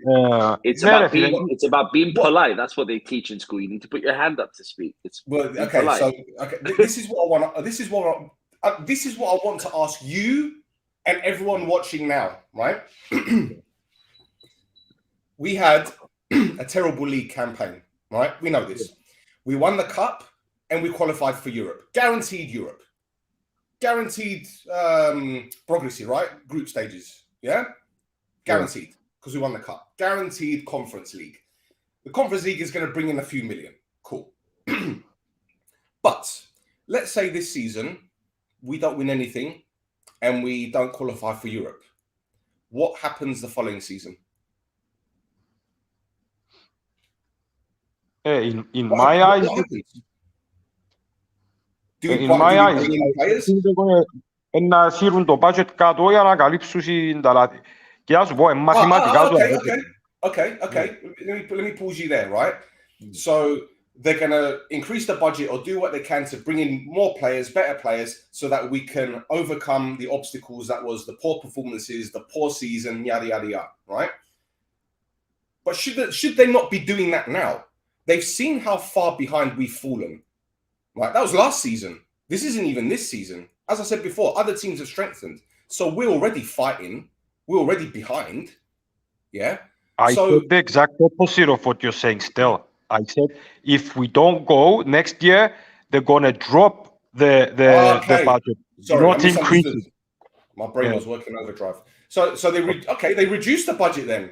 it's about being polite. That's what they teach in school. You need to put your hand up to speak. It's okay. polite. So this is what I want. This is what I want to ask you and everyone watching now. Right? We had a terrible league campaign. Right? We know this. We won the cup and we qualified for Europe. Guaranteed Europe. Guaranteed progress, right? Group stages. Yeah. Guaranteed. Because we won the cup. Guaranteed Conference League. The Conference League is going to bring in a few million. Cool. But let's say this season we don't win anything and we don't qualify for Europe, what happens the following season? In my eyes, What happens? Do we, in my eyes, bring in players? ένα σύρουν το budget κάτω για να καλύψουν τα λάθη. Και ας πω, μαθηματικά του Okay. Let me pause you there, right? So they're going to increase the budget or do what they can to bring in more players, better players, so that we can overcome the obstacles that was the poor performances, the poor season, yada, yada, yada, right? But should they not be doing that now? They've seen how far behind we've fallen, right? That was last season. This isn't even this season. As I said before, other teams have strengthened. So we're already fighting. We're already behind. Yeah. I said the exact opposite of what you're saying, Stel. I said if we don't go next year, they're gonna drop the budget, sorry, not increase it. My brain was working overdrive. So they reduce the budget then.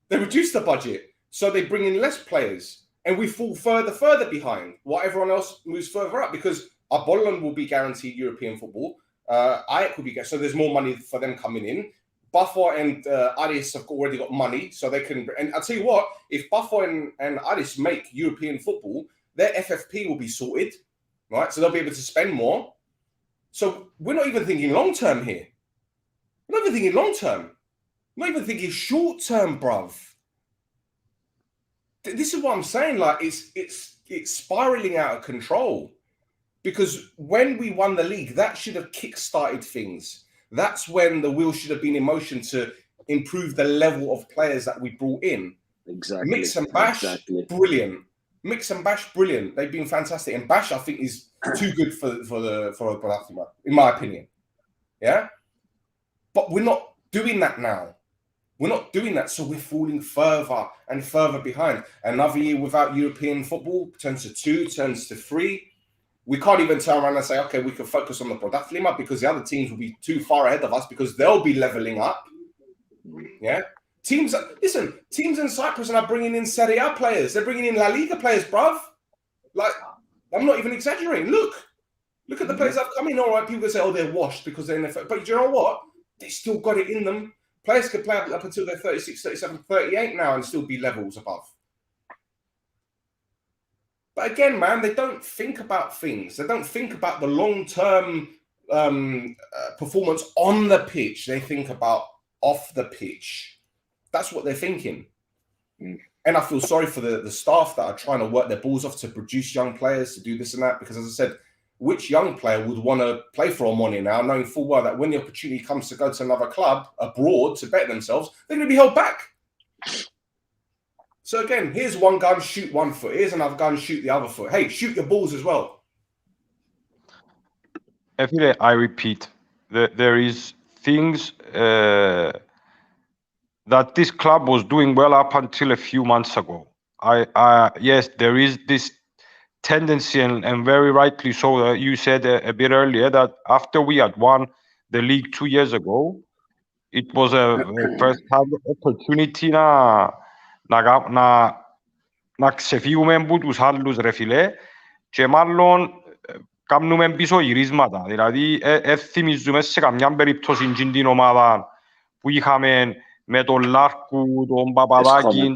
They reduce the budget, so they bring in less players, and we fall further behind. While everyone else moves further up, because Apollon will be guaranteed European football. Ajax will be so there's more money for them coming in. Buffon and Aris have already got money, so they can. And I'll tell you what, if Buffon and Aris make European football, their FFP will be sorted, right? So they'll be able to spend more. So we're not even thinking long term here. We're not even thinking long term. We're not even thinking short term, bruv. This is what I'm saying. Like it's spiraling out of control. Because when we won the league, that should have kick-started things. That's when the wheel should have been in motion to improve the level of players that we brought in. Exactly. Mix and Bash, brilliant. Mix and Bash, brilliant. They've been fantastic. And Bash, I think, is too good for Balathima, in my opinion. Yeah? But we're not doing that now. We're not doing that, so we're falling further and further behind. Another year without European football turns to 2, turns to 3. We can't even turn around and say, okay, we can focus on the Balathima because the other teams will be too far ahead of us because they'll be leveling up. Yeah? Teams in Cyprus are bringing in Serie A players. They're bringing in La Liga players, bruv. Like, I'm not even exaggerating. Look at the players that have come in. All right, people say, oh, they're washed because they're in the... But do you know what? They still got it in them. Players can play up until they're 36, 37, 38 now and still be levels above. But again, man, they don't think about things. They don't think about the long-term performance on the pitch. They think about off the pitch. That's what they're thinking. And I feel sorry for the staff that are trying to work their balls off to produce young players, to do this and that. Because as I said, which young player would want to play for Omonoia now, knowing full well that when the opportunity comes to go to another club abroad to better themselves, they're going to be held back. So again, here's one gun, shoot one foot. Here's another gun, shoot the other foot. Hey, shoot your balls as well. I repeat, there is things that this club was doing well up until a few months ago. Yes, there is this tendency, and very rightly so, that you said a bit earlier that after we had won the league 2 years ago, it was a first-hand opportunity να ξεφύγουμε από τους άλλους, ρε φιλέ, και μάλλον κάνουμε πίσω γυρίσματα. Δηλαδή, θυμίζουμε σε καμιά περίπτωση την ομάδα που είχαμε με τον Λάρκου, τον Παπαδάκη,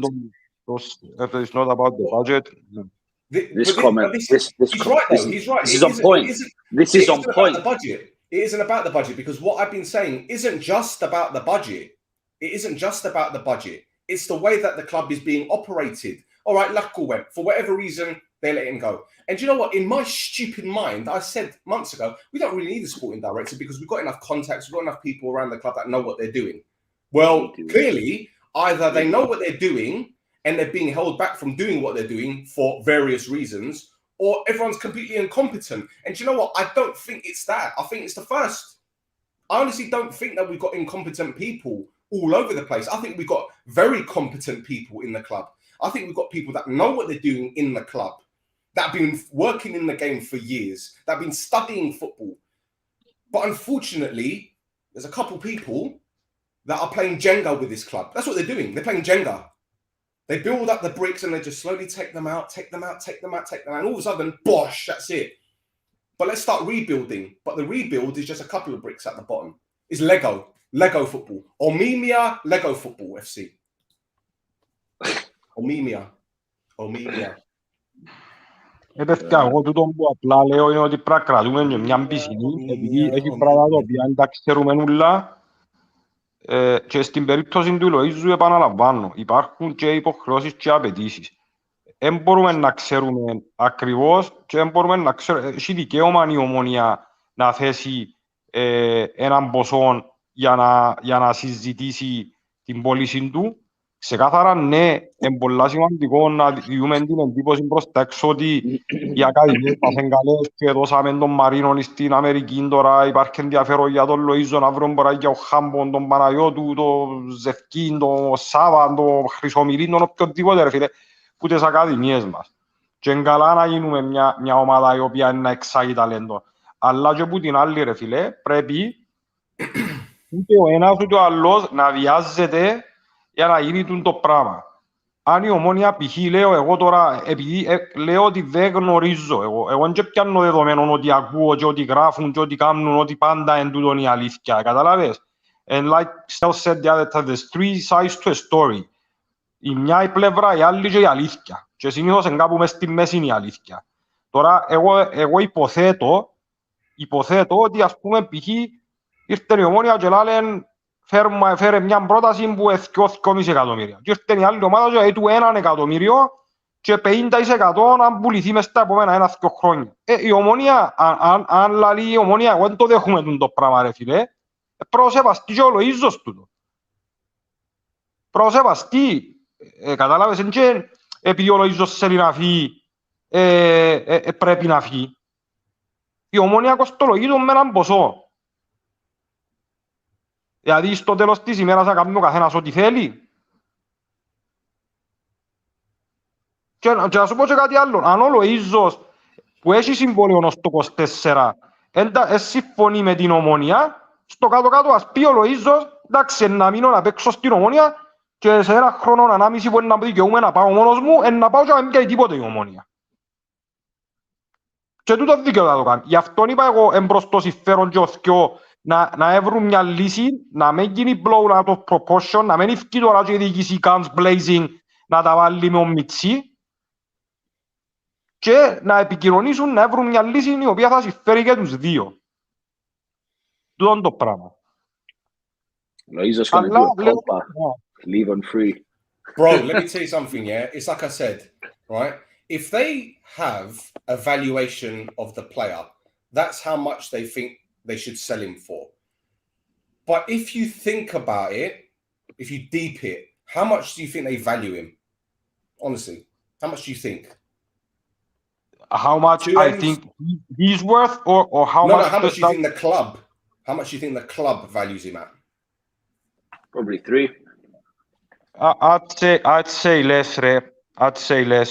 it's not about the budget. He's right. This is on point. This is on point. It isn't about the budget because what I've been saying isn't just about the budget. It isn't just about the budget. It's the way that the club is being operated. All right, Lacko went. For whatever reason, they let him go. And do you know what? In my stupid mind, I said months ago, we don't really need a sporting director because we've got enough contacts, we've got enough people around the club that know what they're doing. Well, clearly, either they know what they're doing and they're being held back from doing what they're doing for various reasons, or everyone's completely incompetent. And do you know what? I don't think it's that. I think it's the first. I honestly don't think that we've got incompetent people all over the place. I think we've got very competent people in the club. I think we've got people that know what they're doing in the club, that have been working in the game for years, that have been studying football. But unfortunately, there's a couple people that are playing Jenga with this club. That's what they're doing. They're playing Jenga. They build up the bricks and they just slowly take them out. And all of a sudden, bosh, that's it. But let's start rebuilding. But the rebuild is just a couple of bricks at the bottom. It's Lego football. oMEMEia, Lego football FC. oMEMEia. Παιδιά, εγώ τούτο που απλά λέω είναι ότι πρέπει να κρατούμε και μια πισινή, επειδή έχει πράγματα τα οποία δεν τα ξέρουμε όλα. Και στην περίπτωση του Λοΐζου επαναλαμβάνω, υπάρχουν και υποχρεώσεις και απαιτήσεις. Δεν μπορούμε να ξέρουμε ακριβώς και δεν μπορούμε να ξέρουμε. Έχει δικαίωμα η Ομόνοια να θέσει έναν ποσό για να συζητήσει την πώληση του. Ξεκάθαρα, ναι, είναι πολύ σημαντικό να διούμε την εντύπωση προς τα έξω ότι οι ακαδημίες μας είναι καλές και δώσαμε τον Μαρίνο στην Αμερική. Τώρα υπάρχει ενδιαφέρον για τον Λοΐζο να βρουν μπορεί για ο Χάμπον, τον Παναγιώτου, τον Ζευκίν, τον Σάβα, τον Χρυσομυρί, τον οποιοδήποτε ρε φίλε, που τις ακαδημίες μας. Και είναι καλά να γίνουμε μια ομάδα η οποία είναι να εξάγει ταλέντο. Αλλά και που την άλλη ρε φίλε, πρέπει ούτε ο ένας ούτε ο άλλος να βιάζεται για να γίνει το πράγμα. Αν η Ομόνοια π.χ. λέω εγώ τώρα, επειδή λέω ότι δεν γνωρίζω, εγώ δεν πιάνω δεδομένο ότι ακούω και ότι γράφουν και ότι κάνουν, ότι πάντα είναι τούτον η αλήθεια, καταλάβες. And like Stel said the other time, there's three sides to a story. Η μια η πλευρά, η άλλη και η αλήθεια. Και συνήθως είναι κάπου μες στη μέση είναι η αλήθεια. Τώρα εγώ υποθέτω ότι ας πούμε π.χ. ήρθε η Ομόνοια και λένε φέρε μια πρόταση που έχει 2,5 εκατομμύρια. Και ήρθε η άλλη ομάδα και έχει 1 εκατομμύριο και 50% να πουληθεί μες στα επόμενα 1-2 χρόνια. Η Ομόνοια, αν λαλεί η Ομόνοια, εγώ δεν το δέχομαι το πράγμα ρε φίλε, προσεβαστεί και ο Λοΐζος τούτο. Προσεβαστεί, κατάλαβες, και επειδή ο Λοΐζος θέλει να φύγει, πρέπει να φύγει. Η Ομόνοια κοστολογεί τον με έναν ποσό. Δηλαδή στο τέλος της ημέρας θα κάνει ο καθένας ό,τι θέλει. Και να σου πω και κάτι άλλο. Αν ο Λοΐζος που έχει συμβόλαιο ως το 24 συμφωνεί με την Ομόνοια, στο κάτω-κάτω ας πει ο Λοΐζος, εντάξει, να μείνω να παίξω στην Ομόνοια και σε 1 χρόνο, 1,5 που είναι να δικαιούμαι να πάω μόνος μου, να πάω και να μην κάνει τίποτε η Ομόνοια. Και τούτο δικαιώτα το κάνει. Γι' αυτό είπα εγώ εμπρός το συμφέρον και ο θκιό να έβρουν μια λύση, να μην γίνει blow out of proportion, να μην ευκεί τώρα και η διοίκηση guns blazing να τα βάλει με ο Μιτσί και να επικοινωνήσουν, να έβρουν μια λύση η οποία θα συμφέρει και τους δύο. Τούτο είναι το πράγμα. Loizo's gonna do a Copa. Leave on free. Bro, let me tell you something, yeah? It's like I said, right? If they have a valuation of the player, that's how much they think they should sell him for. But if you think about it, if you deep it, how much do you think they value him? Honestly, how much do you think? How much I think he's worth, or how much? No, how much do you think the club? How much do you think the club values him at? Probably 3. I'd say less, Re. I'd say less.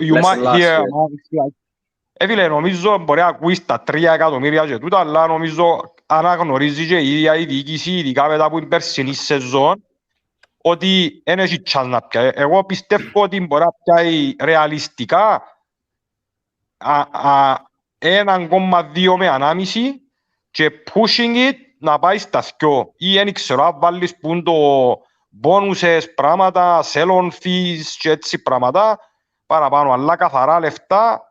You Less might than last hear. year. Φίλε, νομίζω μπορεί να ακούει στα 3 εκατομμύρια και τούτα, αλλά νομίζω αναγνωρίζει και η ίδια η διοίκηση, ειδικά μετά από την περσινή σεζόν, ότι δεν έχει chance να πιάει. Εγώ πιστεύω ότι μπορεί να πιάει ρεαλιστικά 1,2 με 1,5 και pushing it να πάει στα 2. Ή δεν ξέρω, αν βάλεις που είναι το bonuses, πράγματα, sell-on fees και έτσι πράγματα παραπάνω, αλλά καθαρά λεφτά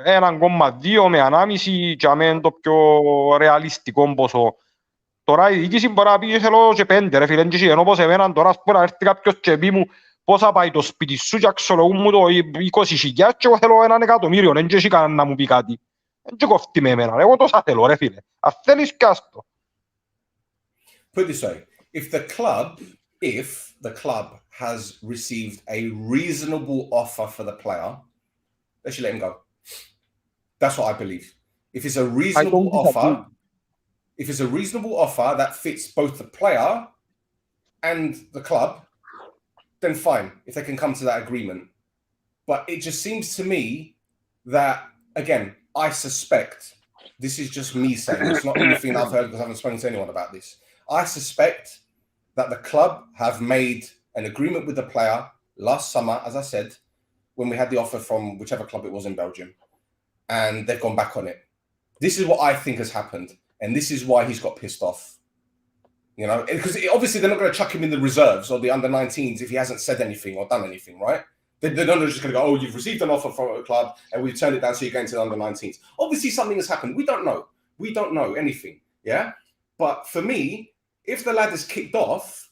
1,2 με 1,5 και αμέσως το πιο ρεαλιστικό ποσό. Τώρα η διοίκηση μπορεί να πει θέλω και 5 ρε φίλε, ενώ πως εμένα τώρα μπορεί να έρθει κάποιος και πει μου πόσα πάει το σπίτι σου και αξιολογούν μου το 20.000 και εγώ θέλω 1 εκατομμύριο, δεν έχει κανένα να μου πει κάτι. Δεν και κοφτεί με εμένα, εγώ τόσα θέλω ρε φίλε. Αν θέλεις κι άστο. Put this way, if the club has received a reasonable offer for the player, they should let him go. That's what I believe. If it's a reasonable offer that fits both the player and the club, then fine, if they can come to that agreement. But it just seems to me that, again, I suspect, this is just me saying, it's not anything I've heard because I haven't spoken to anyone about this. I suspect that the club have made an agreement with the player last summer, as I said, when we had the offer from whichever club it was in Belgium, and they've gone back on it. This is what I think has happened. And this is why he's got pissed off. You know, because obviously they're not going to chuck him in the reserves or the under-19s if he hasn't said anything or done anything, right? They're not just going to go, oh, you've received an offer from a club and we've turned it down, so you're going to the under-19s. Obviously something has happened. We don't know. We don't know anything, yeah? But for me, if the lad is kicked off,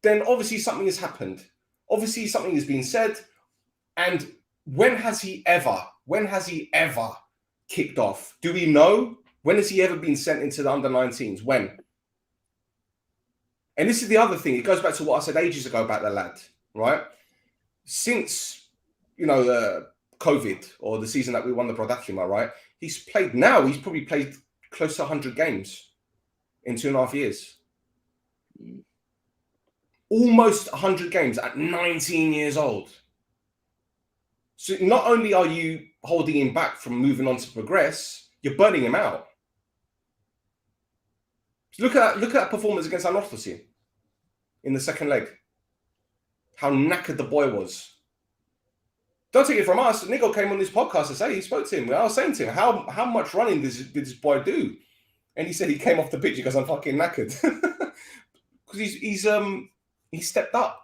then obviously something has happened. Obviously something has been said. And when has he ever kicked off? Do we know? When has he ever been sent into the under-19s? When? And this is the other thing. It goes back to what I said ages ago about the lad, right? Since, you know, the COVID or the season that we won the Prodaklima, right? He's probably played close to 100 games in 2.5 years. Almost 100 games at 19 years old. So not only are you holding him back from moving on to progress, you're burning him out. Look at that performance against Anorthosis in the second leg. How knackered the boy was. Don't take it from us. Nico came on this podcast to say, he spoke to him. I was saying to him, how much running did this boy do? And he said he came off the pitch because I'm fucking knackered. Because he stepped up.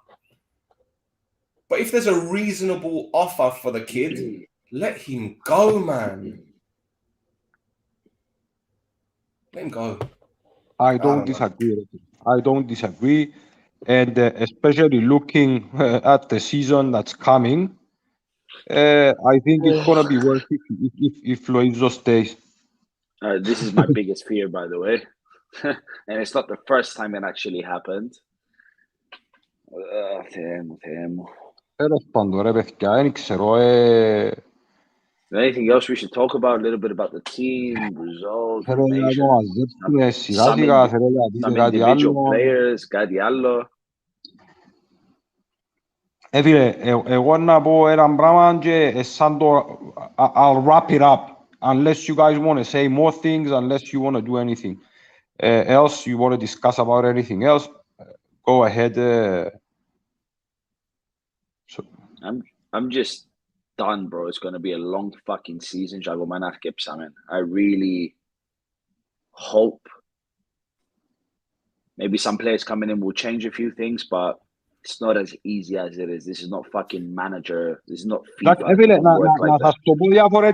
But if there's a reasonable offer for the kid, let him go, man. Let him go. I don't disagree. I don't disagree. And especially looking at the season that's coming, I think it's going to be worth it if Loizo stays. This is my biggest fear, by the way. And it's not the first time it actually happened. Temo. Τέλος πάντων, ρε παιδιά, δεν ξέρω. Anything else we should talk about? A little bit about the team, results, Θέλω να το μαζέψουμε σιγά some σιγά, θέλω να δείτε κάτι individual άλλο. players, κάτι άλλο. Φίλε, εγώ να πω ένα πράγμα και σαν το... I'll wrap it up. Unless you guys want to say more things, unless you want to do anything else, you want to discuss about anything else, go ahead. I'm just done, bro. It's going to be a long fucking season. I really hope maybe some players coming in will change a few things, but it's not as easy as it is. This is not fucking manager. This is not FIFA. Φίλε,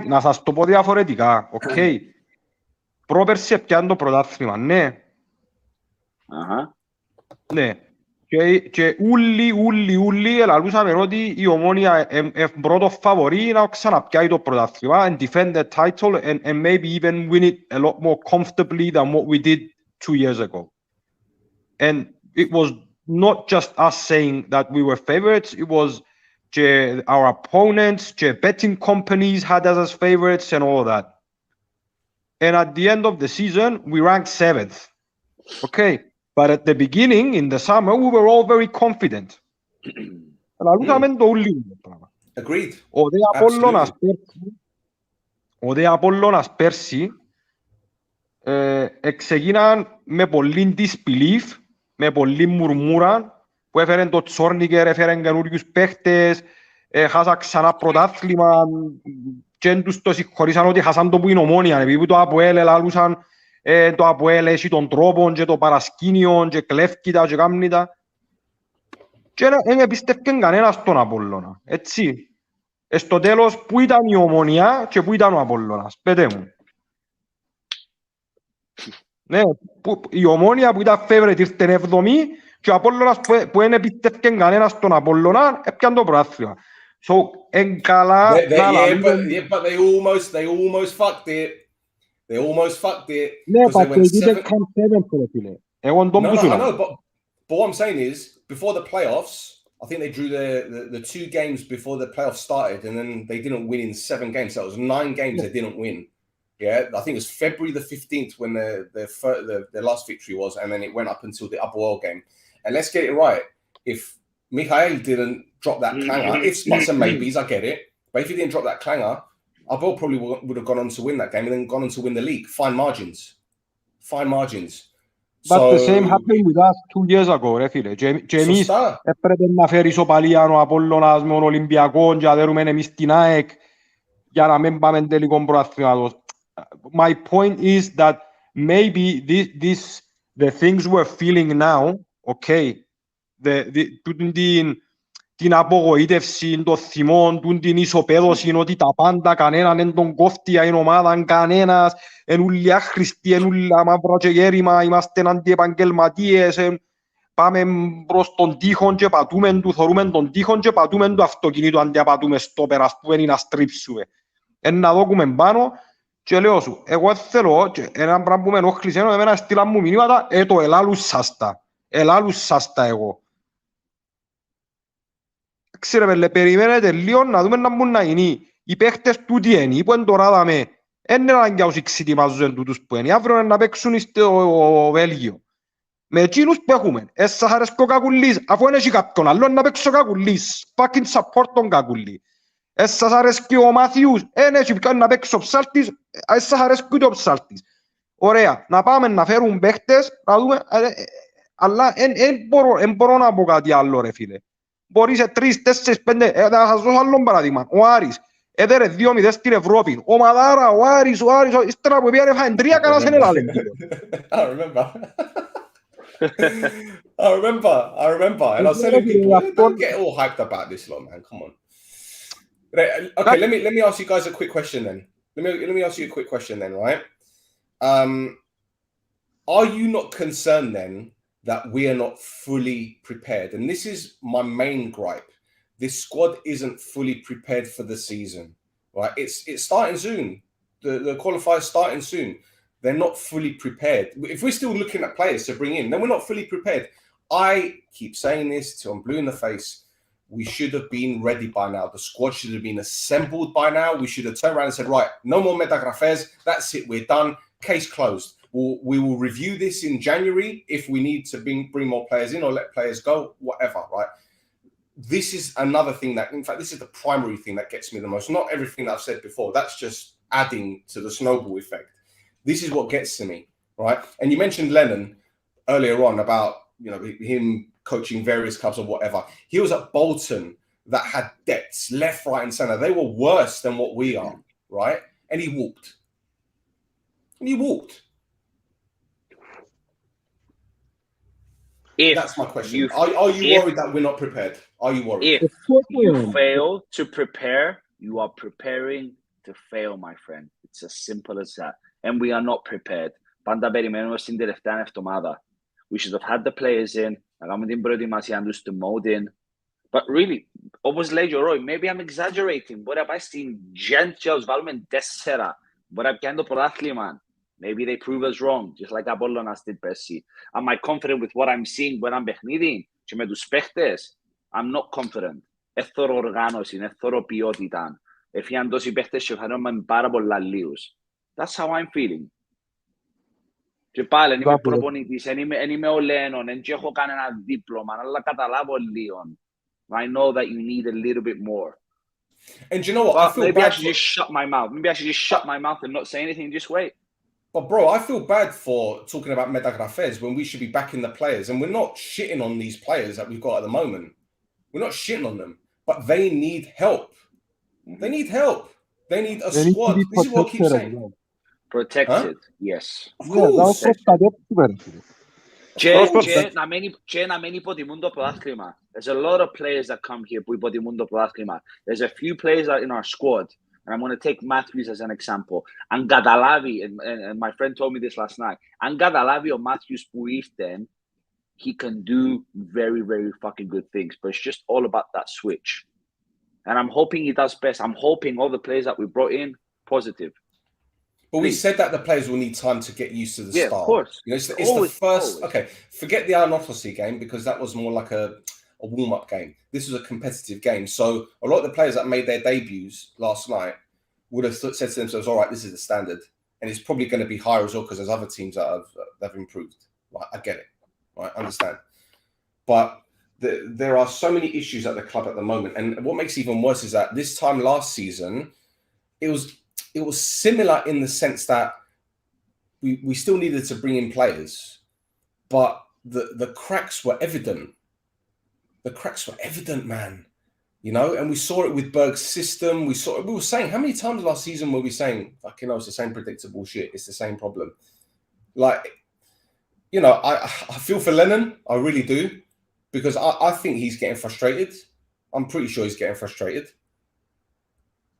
να σας το πω διαφορετικά, οκ. Πρόπερση έπιαν το πρωτάθλημα, ναι. Ναι. Και ούλοι ελαλούσαμε ότι η Ομόνοια πρώτο φαβορί να ξαναπιάει το πρωτάθλημα and defend the title and maybe even win it a lot more comfortably than what we did 2 years ago. And it was not just us saying that we were favorites, it was our opponents, betting companies had us as favorites and all that. And at the end of the season, we ranked 7th. Okay. But at the beginning, in the summer, we were all very confident. Agreed. Ο δε Απόλλωνας πέρσι ξεκίναν με πολύ disbelief, με πολύ μουρμούρα, που έφεραν το Τσόρνικερ, έφεραν καινούριους παίχτες, χάσα ξανά πρωτάθλημα και τους το συγχωρήσαν ότι χάσαν το που είναι Ομόνοια, επειδή το ΑΠΟΕΛ ελάλουσαν το ΑΠΟΕΛ έχει τον τρόπο και το παρασκήνιο και κλέφκει τα και κάμνει τα. Και δεν εμπιστεύκαν κανένας τον Απόλλωνα, έτσι. Στο τέλος, πού ήταν η Ομόνοια και πού ήταν ο Απόλλωνας, πέτε μου. Ναι, η Ομόνοια που ήταν favorite ήρθε 7η και ο Απόλλωνας που δεν εμπιστεύκαν κανένας τον Απόλλωνα έπιαν το πρωτάθλημα. So, εν καλά... But they almost fucked it. They almost fucked it. No, but they didn't come 7th, φίλε. Εγώ τον πούσουλα. No, but what I'm saying is, before the playoffs, I think they drew the 2 games before the playoffs started, and then they didn't win in 7 games. So it was 9 games they didn't win. Yeah, I think it was February the 15th when their last victory was, and then it went up until the Upper World game. And let's get it right. If Mikhail didn't drop that clanger, ifs, buts, and maybes, I get it. But if he didn't drop that clanger, Abel probably would have gone on to win that game and then gone on to win the league. Fine margins. But the same happened with us 2 years ago, ρε φίλε. Και εμείς έπρεπε να φέρει ισοπαλία ο Απόλλωνας με τον Ολυμπιακό και αδέρουμε εμείς την ΑΕΚ για να μην πάμε τελικό πρωταθλήματος. My point is that maybe the things we're feeling now, okay, την απογοήτευση, το θυμό, την ισοπαίδωση, ότι τα πάντα, κανέναν εν τον κόφτει, εν ομάδα, κανένας, εν ούλοι άχρηστοι, εν ούλα μαύρα και γέρημα, είμαστε αντιεπαγγελματίες, πάμε προς τον τείχον και πατούμε του, θωρούμε τον τείχον και πατούμε του αυτοκινήτου, αντί να πατούμε στο πέρας που είναι να στρίψουμε. Να δώκουμε πάνω και λέω σου, εγώ θέλω, ένα πράγμα που με ενόχλησε, εμένα στείλαν μου μηνύματα, το ελάλουσαστα εγώ. Ξέρετε, πέλε, περιμένετε λίγο να δούμε να μπουν να είναι. Οι παίχτες του τι είναι, που είναι τώρα δαμε, δεν είναι αναγκαούς οι ξετοιμάζουν τούτους που είναι. Αύριο να παίξουν στο Βέλγιο. Με εκείνους που έχουμε, σας αρέσει ο Κακουλής, αφού δεν έχει κάποιον άλλο να παίξει ο Κακουλής. Fucking support τον Κακουλή. Σας αρέσει και ο Μάθιους, δεν έχει κάποιον να παίξει ο Ψάλτης, σας αρέσει και ο Ψάλτης. Ωραία, να πάμε να φέρουν παίχτες, να δούμε, αλλά δεν μπορώ να πω κάτι άλλο ρε φίλε. Μπορεί σε 3, 4, 5, θα σας δώσω άλλο παράδειγμα. Ο Άρης έδερε 2-0 στην Ευρώπη. Ο Μαδάρα, ο Άρης, ύστερα που πήγανε φάνε 3 κανάς είναι λάλε. I remember. And I was telling people, don't get all hyped about this lot, man. Come on. Okay, let me ask you guys a quick question then. Let me ask you a quick question then, right? Are you not concerned then that we are not fully prepared? And this is my main gripe. This squad isn't fully prepared for the season, right? It's starting soon. The qualifiers starting soon. They're not fully prepared. If we're still looking at players to bring in, then we're not fully prepared. I keep saying this till I'm blue in the face. We should have been ready by now. The squad should have been assembled by now. We should have turned around and said, right, no more Medagrafes. That's it. We're done. Case closed. We will review this in January if we need to bring more players in or let players go, whatever, right? This is another thing that, in fact, this is the primary thing that gets me the most. Not everything that I've said before. That's just adding to the snowball effect. This is what gets to me, right? And you mentioned Lennon earlier on about, you know, him coaching various clubs or whatever. He was at Bolton that had debts left, right, and centre. They were worse than what we are, right? And he walked. That's my question. Are you worried that we're not prepared? Are you worried? If you fail to prepare, you are preparing to fail, my friend. It's as simple as that. And we are not prepared. Πάντα περιμένουμε στην τελευταία εβδομάδα. We should have had the players in. Να κάνουμε την προετοιμασία τους, the mode in. But really, όπως λέει ο Roy, maybe I'm exaggerating. Μπορεί να πάει στην Gent και τους βάλουμε 4. Μπορεί να πιάνει το πρωτάθλημα. Maybe they prove us wrong, just like Apollonas did πέρσι. Am I confident with what I'm seeing when I'm παιχνίδι και με τους παίχτες? I'm not confident. Εθώρω οργάνωση, εθώρω ποιότητα. Εφιάν τόσοι παίχτες και φανόμαστε πάρα πολλά λίγους. That's how I'm feeling. Και πάλι, δεν είμαι προπονητής, δεν είμαι ο Λένον, δεν έχω κανένα δίπλωμα, αλλά καταλάβω λίγο. I know that you need a little bit more. And do you know what? I feel maybe bad I should just shut my mouth. Maybe I should just shut my mouth and not say anything and just wait. But bro, I feel bad for talking about Medagrafes when we should be backing the players. And we're not shitting on these players that we've got at the moment. We're not shitting on them. But they need help. They need help. They need a squad. This is what I keep saying. Protected, yes. Of course. Και να μην υποτιμούν το πρωτάθλημα. There's a lot of players that come here που υποτιμούν το πρωτάθλημα. There's a few players that in our squad, and I'm going to take Matthews as an example. Αν καταλάβει, and my friend told me this last night, αν καταλάβει ο Matthews που ήρθε, he can do very, very fucking good things. But it's just all about that switch. And I'm hoping he does best. I'm hoping all the players that we brought in, positive. But we said that the players will need time to get used to the style. Of course. You know, it's the first. Always. Okay, forget the Arnotosi game because that was more like a warm-up game. This was a competitive game. So a lot of the players that made their debuts last night would have said to themselves, all right, this is the standard. And it's probably going to be higher as well because there's other teams that have improved. Right, I get it. Right, understand. But there are so many issues at the club at the moment. And what makes it even worse is that this time last season, it was similar in the sense that we still needed to bring in players, but the cracks were evident. The cracks were evident, man. You know, and we saw it with Berg's system. We were saying, how many times last season were we saying, fucking hell, it's the same predictable shit. It's the same problem. Like, you know, I feel for Lennon. I really do, because I think he's getting frustrated. I'm pretty sure he's getting frustrated.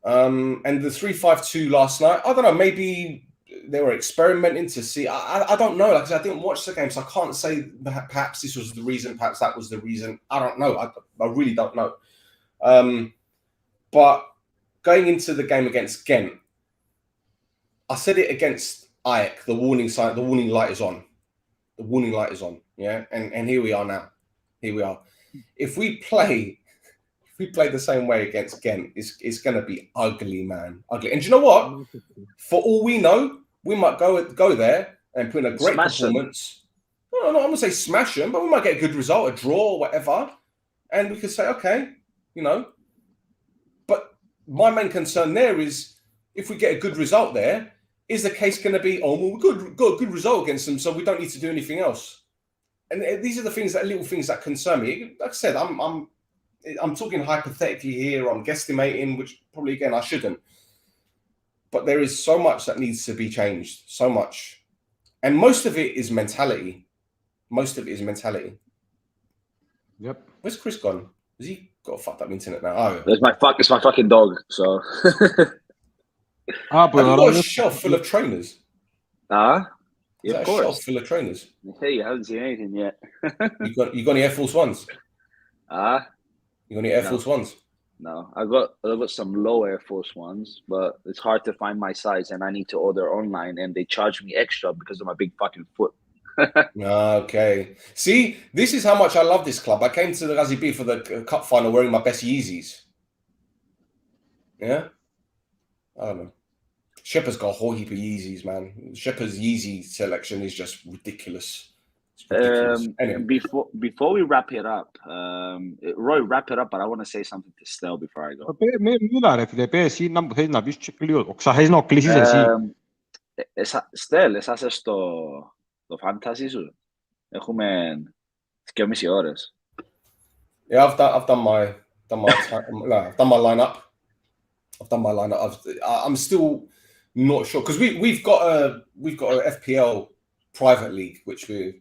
And the 3-5-2 last night, I don't know, maybe they were experimenting to see. I don't know. Like I said, I didn't watch the game, so I can't say perhaps this was the reason, perhaps that was the reason. I don't know. I really don't know. But going into the game against Ghent, I said it against Ajax, the warning sign, the warning light is on. The warning light is on. Yeah. And here we are now. Here we are. If we play the same way against Ghent, it's going to be ugly, man. Ugly. And do you know what? For all we know, we might go there and put in a great performance. No, I'm going to say smash them, but we might get a good result, a draw, or whatever. And we could say, okay, you know. But my main concern there is, if we get a good result there, is the case going to be, oh, well, we got a good result against them, so we don't need to do anything else? And these are the things, little things that concern me. Like I said, I'm talking hypothetically here. I'm guesstimating, which probably, again, I shouldn't. But there is so much that needs to be changed. So much. And most of it is mentality. Yep. Where's Chris gone? Has he got a fucked up internet now? Oh, It's my fucking dog. So. Have you got a shelf full of trainers? Yeah, of course. A shelf full of trainers? Hey, you haven't seen anything yet. you got any Air Force Ones? You got any Air Force Ones? No, I got some low Air Force Ones, but it's hard to find my size, and I need to order online, and they charge me extra because of my big fucking foot. Okay. See, this is how much I love this club. I came to the Ghazi B for the cup final wearing my best Yeezys. Yeah? I don't know. Shepard's got a whole heap of Yeezys, man. Shepard's Yeezy selection is just ridiculous. It's ridiculous. Anyway. Before we wrap it up, Roy, wrap it up, but I want to say something to Stel before I go. Μιλά ρε φίλε, πες εσύ να μου θες να πεις λίγο. Ξαχές να κλείσεις εσύ. Stel, εσάς στο fantasy σου. Έχουμε 2,5 ώρες. Yeah, I've done my lineup. I'm still not sure, because we've got a FPL private league which we're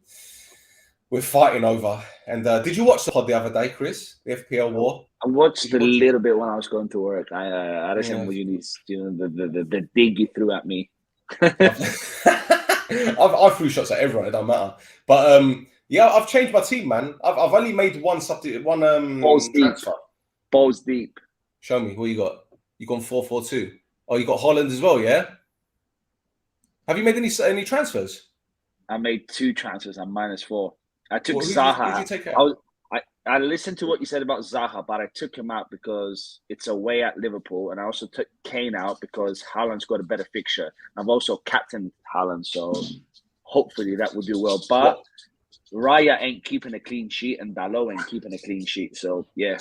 fighting over. And did you watch the pod the other day, Chris? The FPL war? I watched a little bit when I was going to work. I listened to the dig you threw at me. I threw shots at everyone. It don't matter. But yeah, I've changed my team, man. I've only made one transfer. Balls deep. Show me who you got. You gone 4-4-2. Oh, you got Holland as well, yeah? Have you made any transfers? I made 2 transfers. I'm -4. I took Zaha. Who did you take out? I listened to what you said about Zaha, but I took him out because it's away at Liverpool, and I also took Kane out because Haaland's got a better fixture. I've also captained Haaland, so hopefully that will do well. But Raya ain't keeping a clean sheet, and Dalot ain't keeping a clean sheet. So yeah.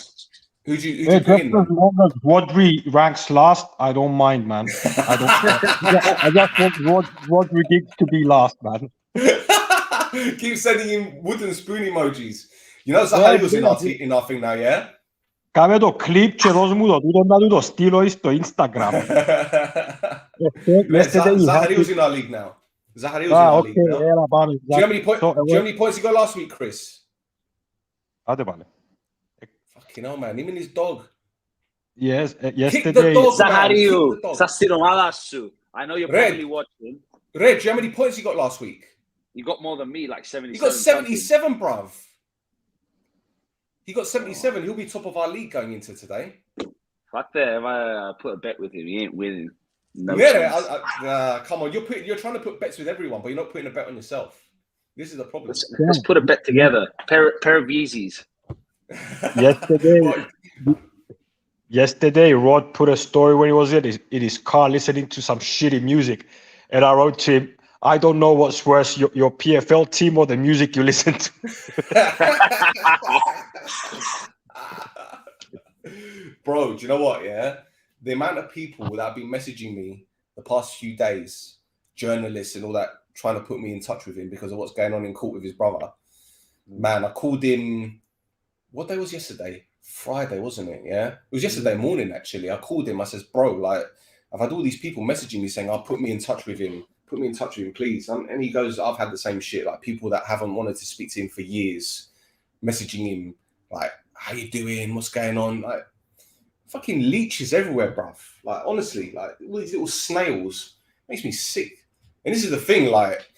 Who'd you put in? As long as Rodri ranks last, I don't mind, man. I just want Rodri to be last, man. Keep sending him wooden spoon emojis. You know Zahari was in our thing now, yeah? Κάμε το κλιπ και δώσ' μου το τούτο να του το στείλω στο Instagram. Zahari was in our league now. Zahari was in our league now. Do you know how many points he got last week, Chris? Άντε πάλι. Fucking hell, man. Him and his dog. Yes, yesterday. Kick the dog, Zahariu, I know you're probably watching. Red, do you know how many points he got last week? You got more than me, like 77. He got 77, bruv. He got 77. He'll be top of our league going into today. Fuck that. If I put a bet with him, he ain't winning. No Come on. You're trying to put bets with everyone, but you're not putting a bet on yourself. This is the problem. Let's put a bet together. Pair of Yeezys. Yesterday, Rod put a story when he was in his car listening to some shitty music. And I wrote to him, I don't know what's worse, your PFL team or the music you listen to. Bro, do you know what, yeah? The amount of people that have been messaging me the past few days, journalists and all that, trying to put me in touch with him because of what's going on in court with his brother. Man, I called him, what day was yesterday? Friday, wasn't it? Yeah? It was yesterday morning, actually. I called him. I says, bro, like, I've had all these people messaging me saying, put me in touch with him. put me in touch with him, please. And he goes, I've had the same shit. Like people that haven't wanted to speak to him for years, messaging him like, how you doing? What's going on? Like fucking leeches everywhere, bruv. Like honestly, like all these little snails makes me sick. And this is the thing, like,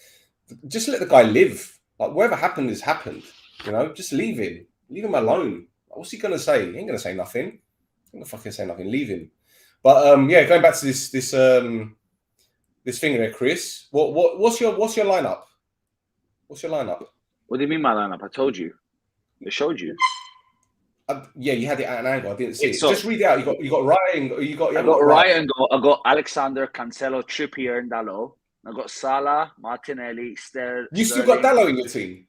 just let the guy live. Like whatever happened has happened. You know, just leave him. Leave him alone. What's he gonna say? He ain't gonna say nothing. He ain't gonna fucking say nothing. Leave him. But yeah, going back to this thing there, Chris. What's your lineup? What's your lineup? What do you mean my lineup? I told you. I showed you. Yeah, you had it at an angle. I didn't see it. So, just read it out. You got Ryan. I got Ryan. I got Alexander, Cancelo, Trippier, and Dalot. I got Salah, Martinelli, Stel. You still got Dalot in your team,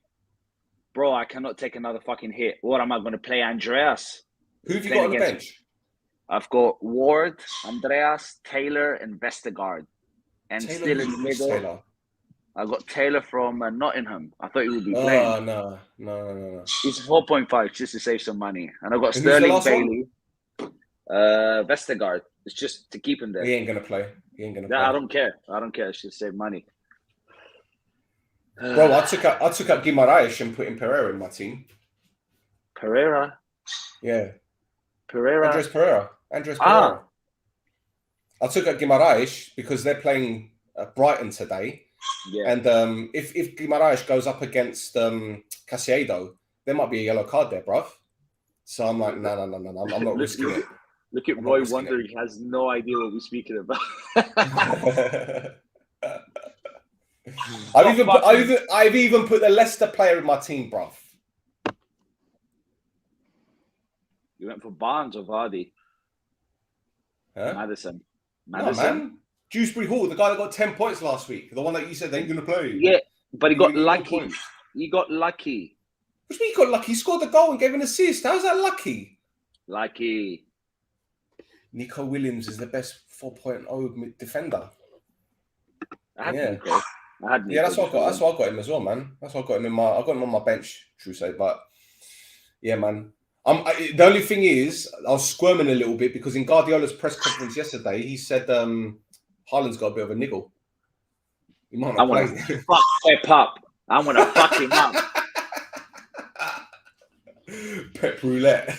bro? I cannot take another fucking hit. What am I going to play, Andreas? Who have you got on the bench? I've got Ward, Andreas, Taylor, and Vestergaard. And Taylor, still in the middle, Taylor. I got Taylor from Nottingham. I thought he would be playing. No. He's 4.5 just to save some money. And I got Sterling Bailey, Vestergaard. It's just to keep him there. He ain't gonna play. I don't care. It's just save money. Bro, I took up Guimaraes and put in Pereira in my team. Pereira? Yeah. Pereira? Andres Pereira. I took out Guimaraes because they're playing Brighton today. Yeah. And if Guimaraes goes up against Caicedo, there might be a yellow card there, bruv. So I'm like, no, I'm not risking it. Look at Roy wondering. He has no idea what we're speaking about. I've even put the Leicester player in my team, bruv. You went for Barnes or Vardy? Huh? Madison. No, man. Dewsbury Hall, the guy that got 10 points last week, the one that you said they ain't going to play. Yeah, but he got lucky. He got lucky. What do you mean he got lucky? He scored the goal and gave an assist. How's that lucky? Lucky. Nico Williams is the best 4.0 defender. I had Nico. That's what I got. That's why I got him as well, man. That's why I got him I got him on my bench, true say. But yeah, man. The only thing is, I was squirming a little bit because in Guardiola's press conference yesterday, he said Haaland's got a bit of a niggle. He might not play. Fuck Pep up. I want to fuck him up. Pep roulette.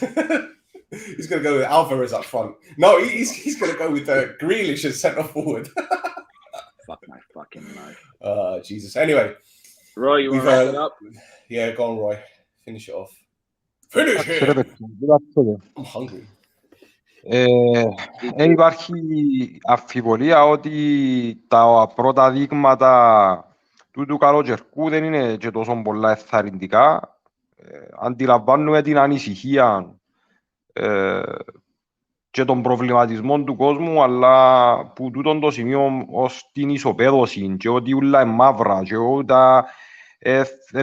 He's going to go with Alvarez up front. No, he's going to go with Grealish as centre forward. Fuck my fucking life. Jesus. Anyway. Roy, you want to wrap it up? Yeah, go on, Roy. Finish it off. Finish it! I'm hungry. Δεν υπάρχει αμφιβολία ότι τα πρώτα δείγματα του καλοκαιρικού δεν είναι και τόσο πολλά εθαρρυντικά. Αντιλαμβάνουμε την ανησυχία και τον προβληματισμό του κόσμου, αλλά που τούτον το σημείο ως την ισοπαίδωση και ότι όλα είναι μαύρα και ότι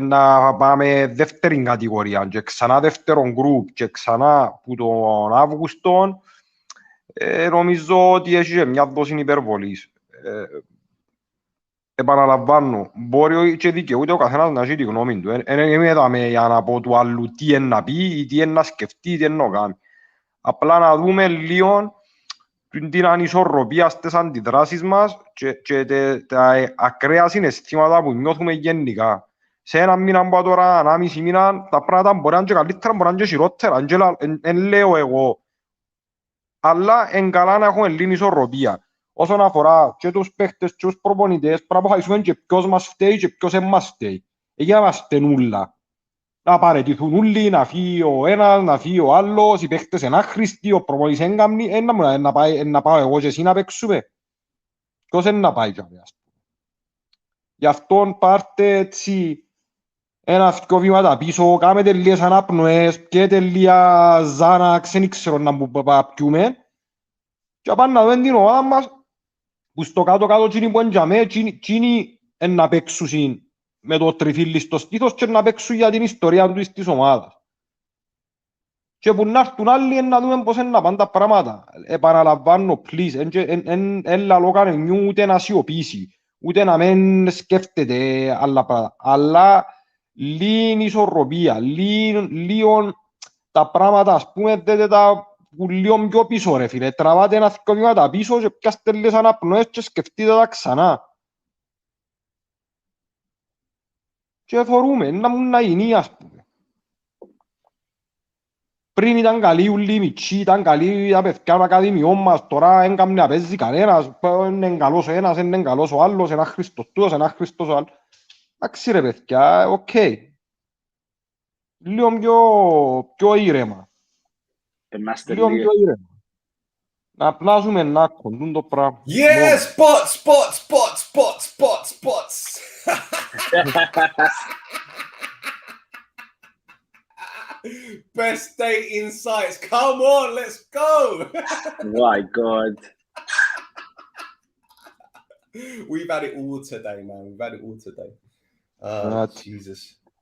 να πάμε δεύτερη κατηγορία και ξανά δεύτερον γκρουπ και ξανά που τον Αύγουστο, νομίζω ότι έχει μια δόση υπερβολής. Επαναλαμβάνω, μπορεί και δικαιούται ο καθένας να έχει τη γνώμη του. Δεν είμαι για να πω του άλλου τι είναι να πει ή τι είναι να σκεφτεί ή τι είναι να κάνει. Απλά να δούμε λίγο την ανισορροπία στις αντιδράσεις μας και τα ακραία συναισθήματα που νιώθουμε γενικά. Σε ένα μήνα από τώρα, 1,5 μήνα, τα πράγματα μπορεί να είναι και καλύτερα, μπορεί να είναι και χειρότερα. Δεν λέω εγώ. Αλλά είναι καλά να έχουμε λίγη ισορροπία. Όσον αφορά και τους παίχτες και τους προπονητές, πρέπει να χάσουμε και ποιος μας φταίει και ποιος δεν μας φταίει. Εκεί είμαστε όλα. Να παραιτηθούν όλοι, να φύγει ο ένας, να φύγει ο άλλος, οι παίχτες είναι άχρηστοι, ο προπονητής είναι καμνή, να πάω εγώ και εσύ να παίξουμε. Ποιος είναι να πάει και ας πούμε. Γι' αυτό πάρτε έτσι ένα-δυο βήματα πίσω, κάνετε λίγες αναπνοές, πιέτε λίγα Ζάναξ, δεν ξέρω να μου πιούμε. Και πάμε να δούμε την ομάδα μας, που στο κάτω-κάτω τσίνοι που είναι για μέ, τσίνοι να παίξουν με το τριφύλλι στο στήθος και να παίξουν για την ιστορία του της ομάδας. Και που να έρθουν άλλοι να δούμε πώς είναι να πάνε τα πράγματα. Επαναλαμβάνω, please, εν λαλό κανενιού ούτε να σιωπήσει, ούτε να μην σκέφτεται άλλα πράγματα. Αλλά λίγη ισορροπία, λίγο τα πράγματα, ας πούμε, δέτε τα λίγο πιο πίσω, ρε φίλε. Τραβάτε ένα-δυο βήματα πίσω και πιάστε λίγες αναπνοές και σκεφτείτε τα ξανά. Και φορούμε, να μου να γίνει, ας πούμε. Πριν ήταν καλοί ούλοι μητσοί, ήταν καλοί τα παιδιά των ακαδημιών μας, τώρα έγκαμνε να παίζει κανένας, είναι καλός ο ένας, είναι καλός ο άλλος, ένα Χριστός τούτος, ένα Χριστός ο άλλος. Εντάξει ρε παιδιά, οκ. Λίγο πιο ήρεμα. Είμαστε Λίγο λίγοι. πιο ήρεμα. Να πλάσουμε να κοντούν το πράγμα. Yeah, spots. Best day insights. Come on, let's go. My God. We've had it all today, man. We've had it all today. Right.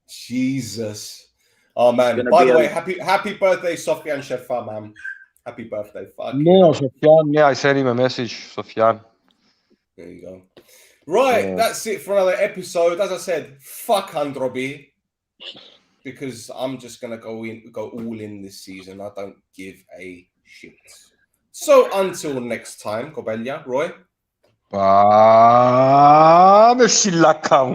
Jesus. Oh man. Gonna By be the a- way, happy birthday, Sofian Shefa, man. Happy birthday. Fuck Ναι, you. ο Σοφιάν, ναι, I sent him a message, Σοφιάν. There you go. Right, Yeah. that's it for another episode. As I said, fuck Androbi. Because I'm just gonna go all in this season. I don't give a shit. So until next time, Cobelia, Roy. Πάμε σιλακά μου.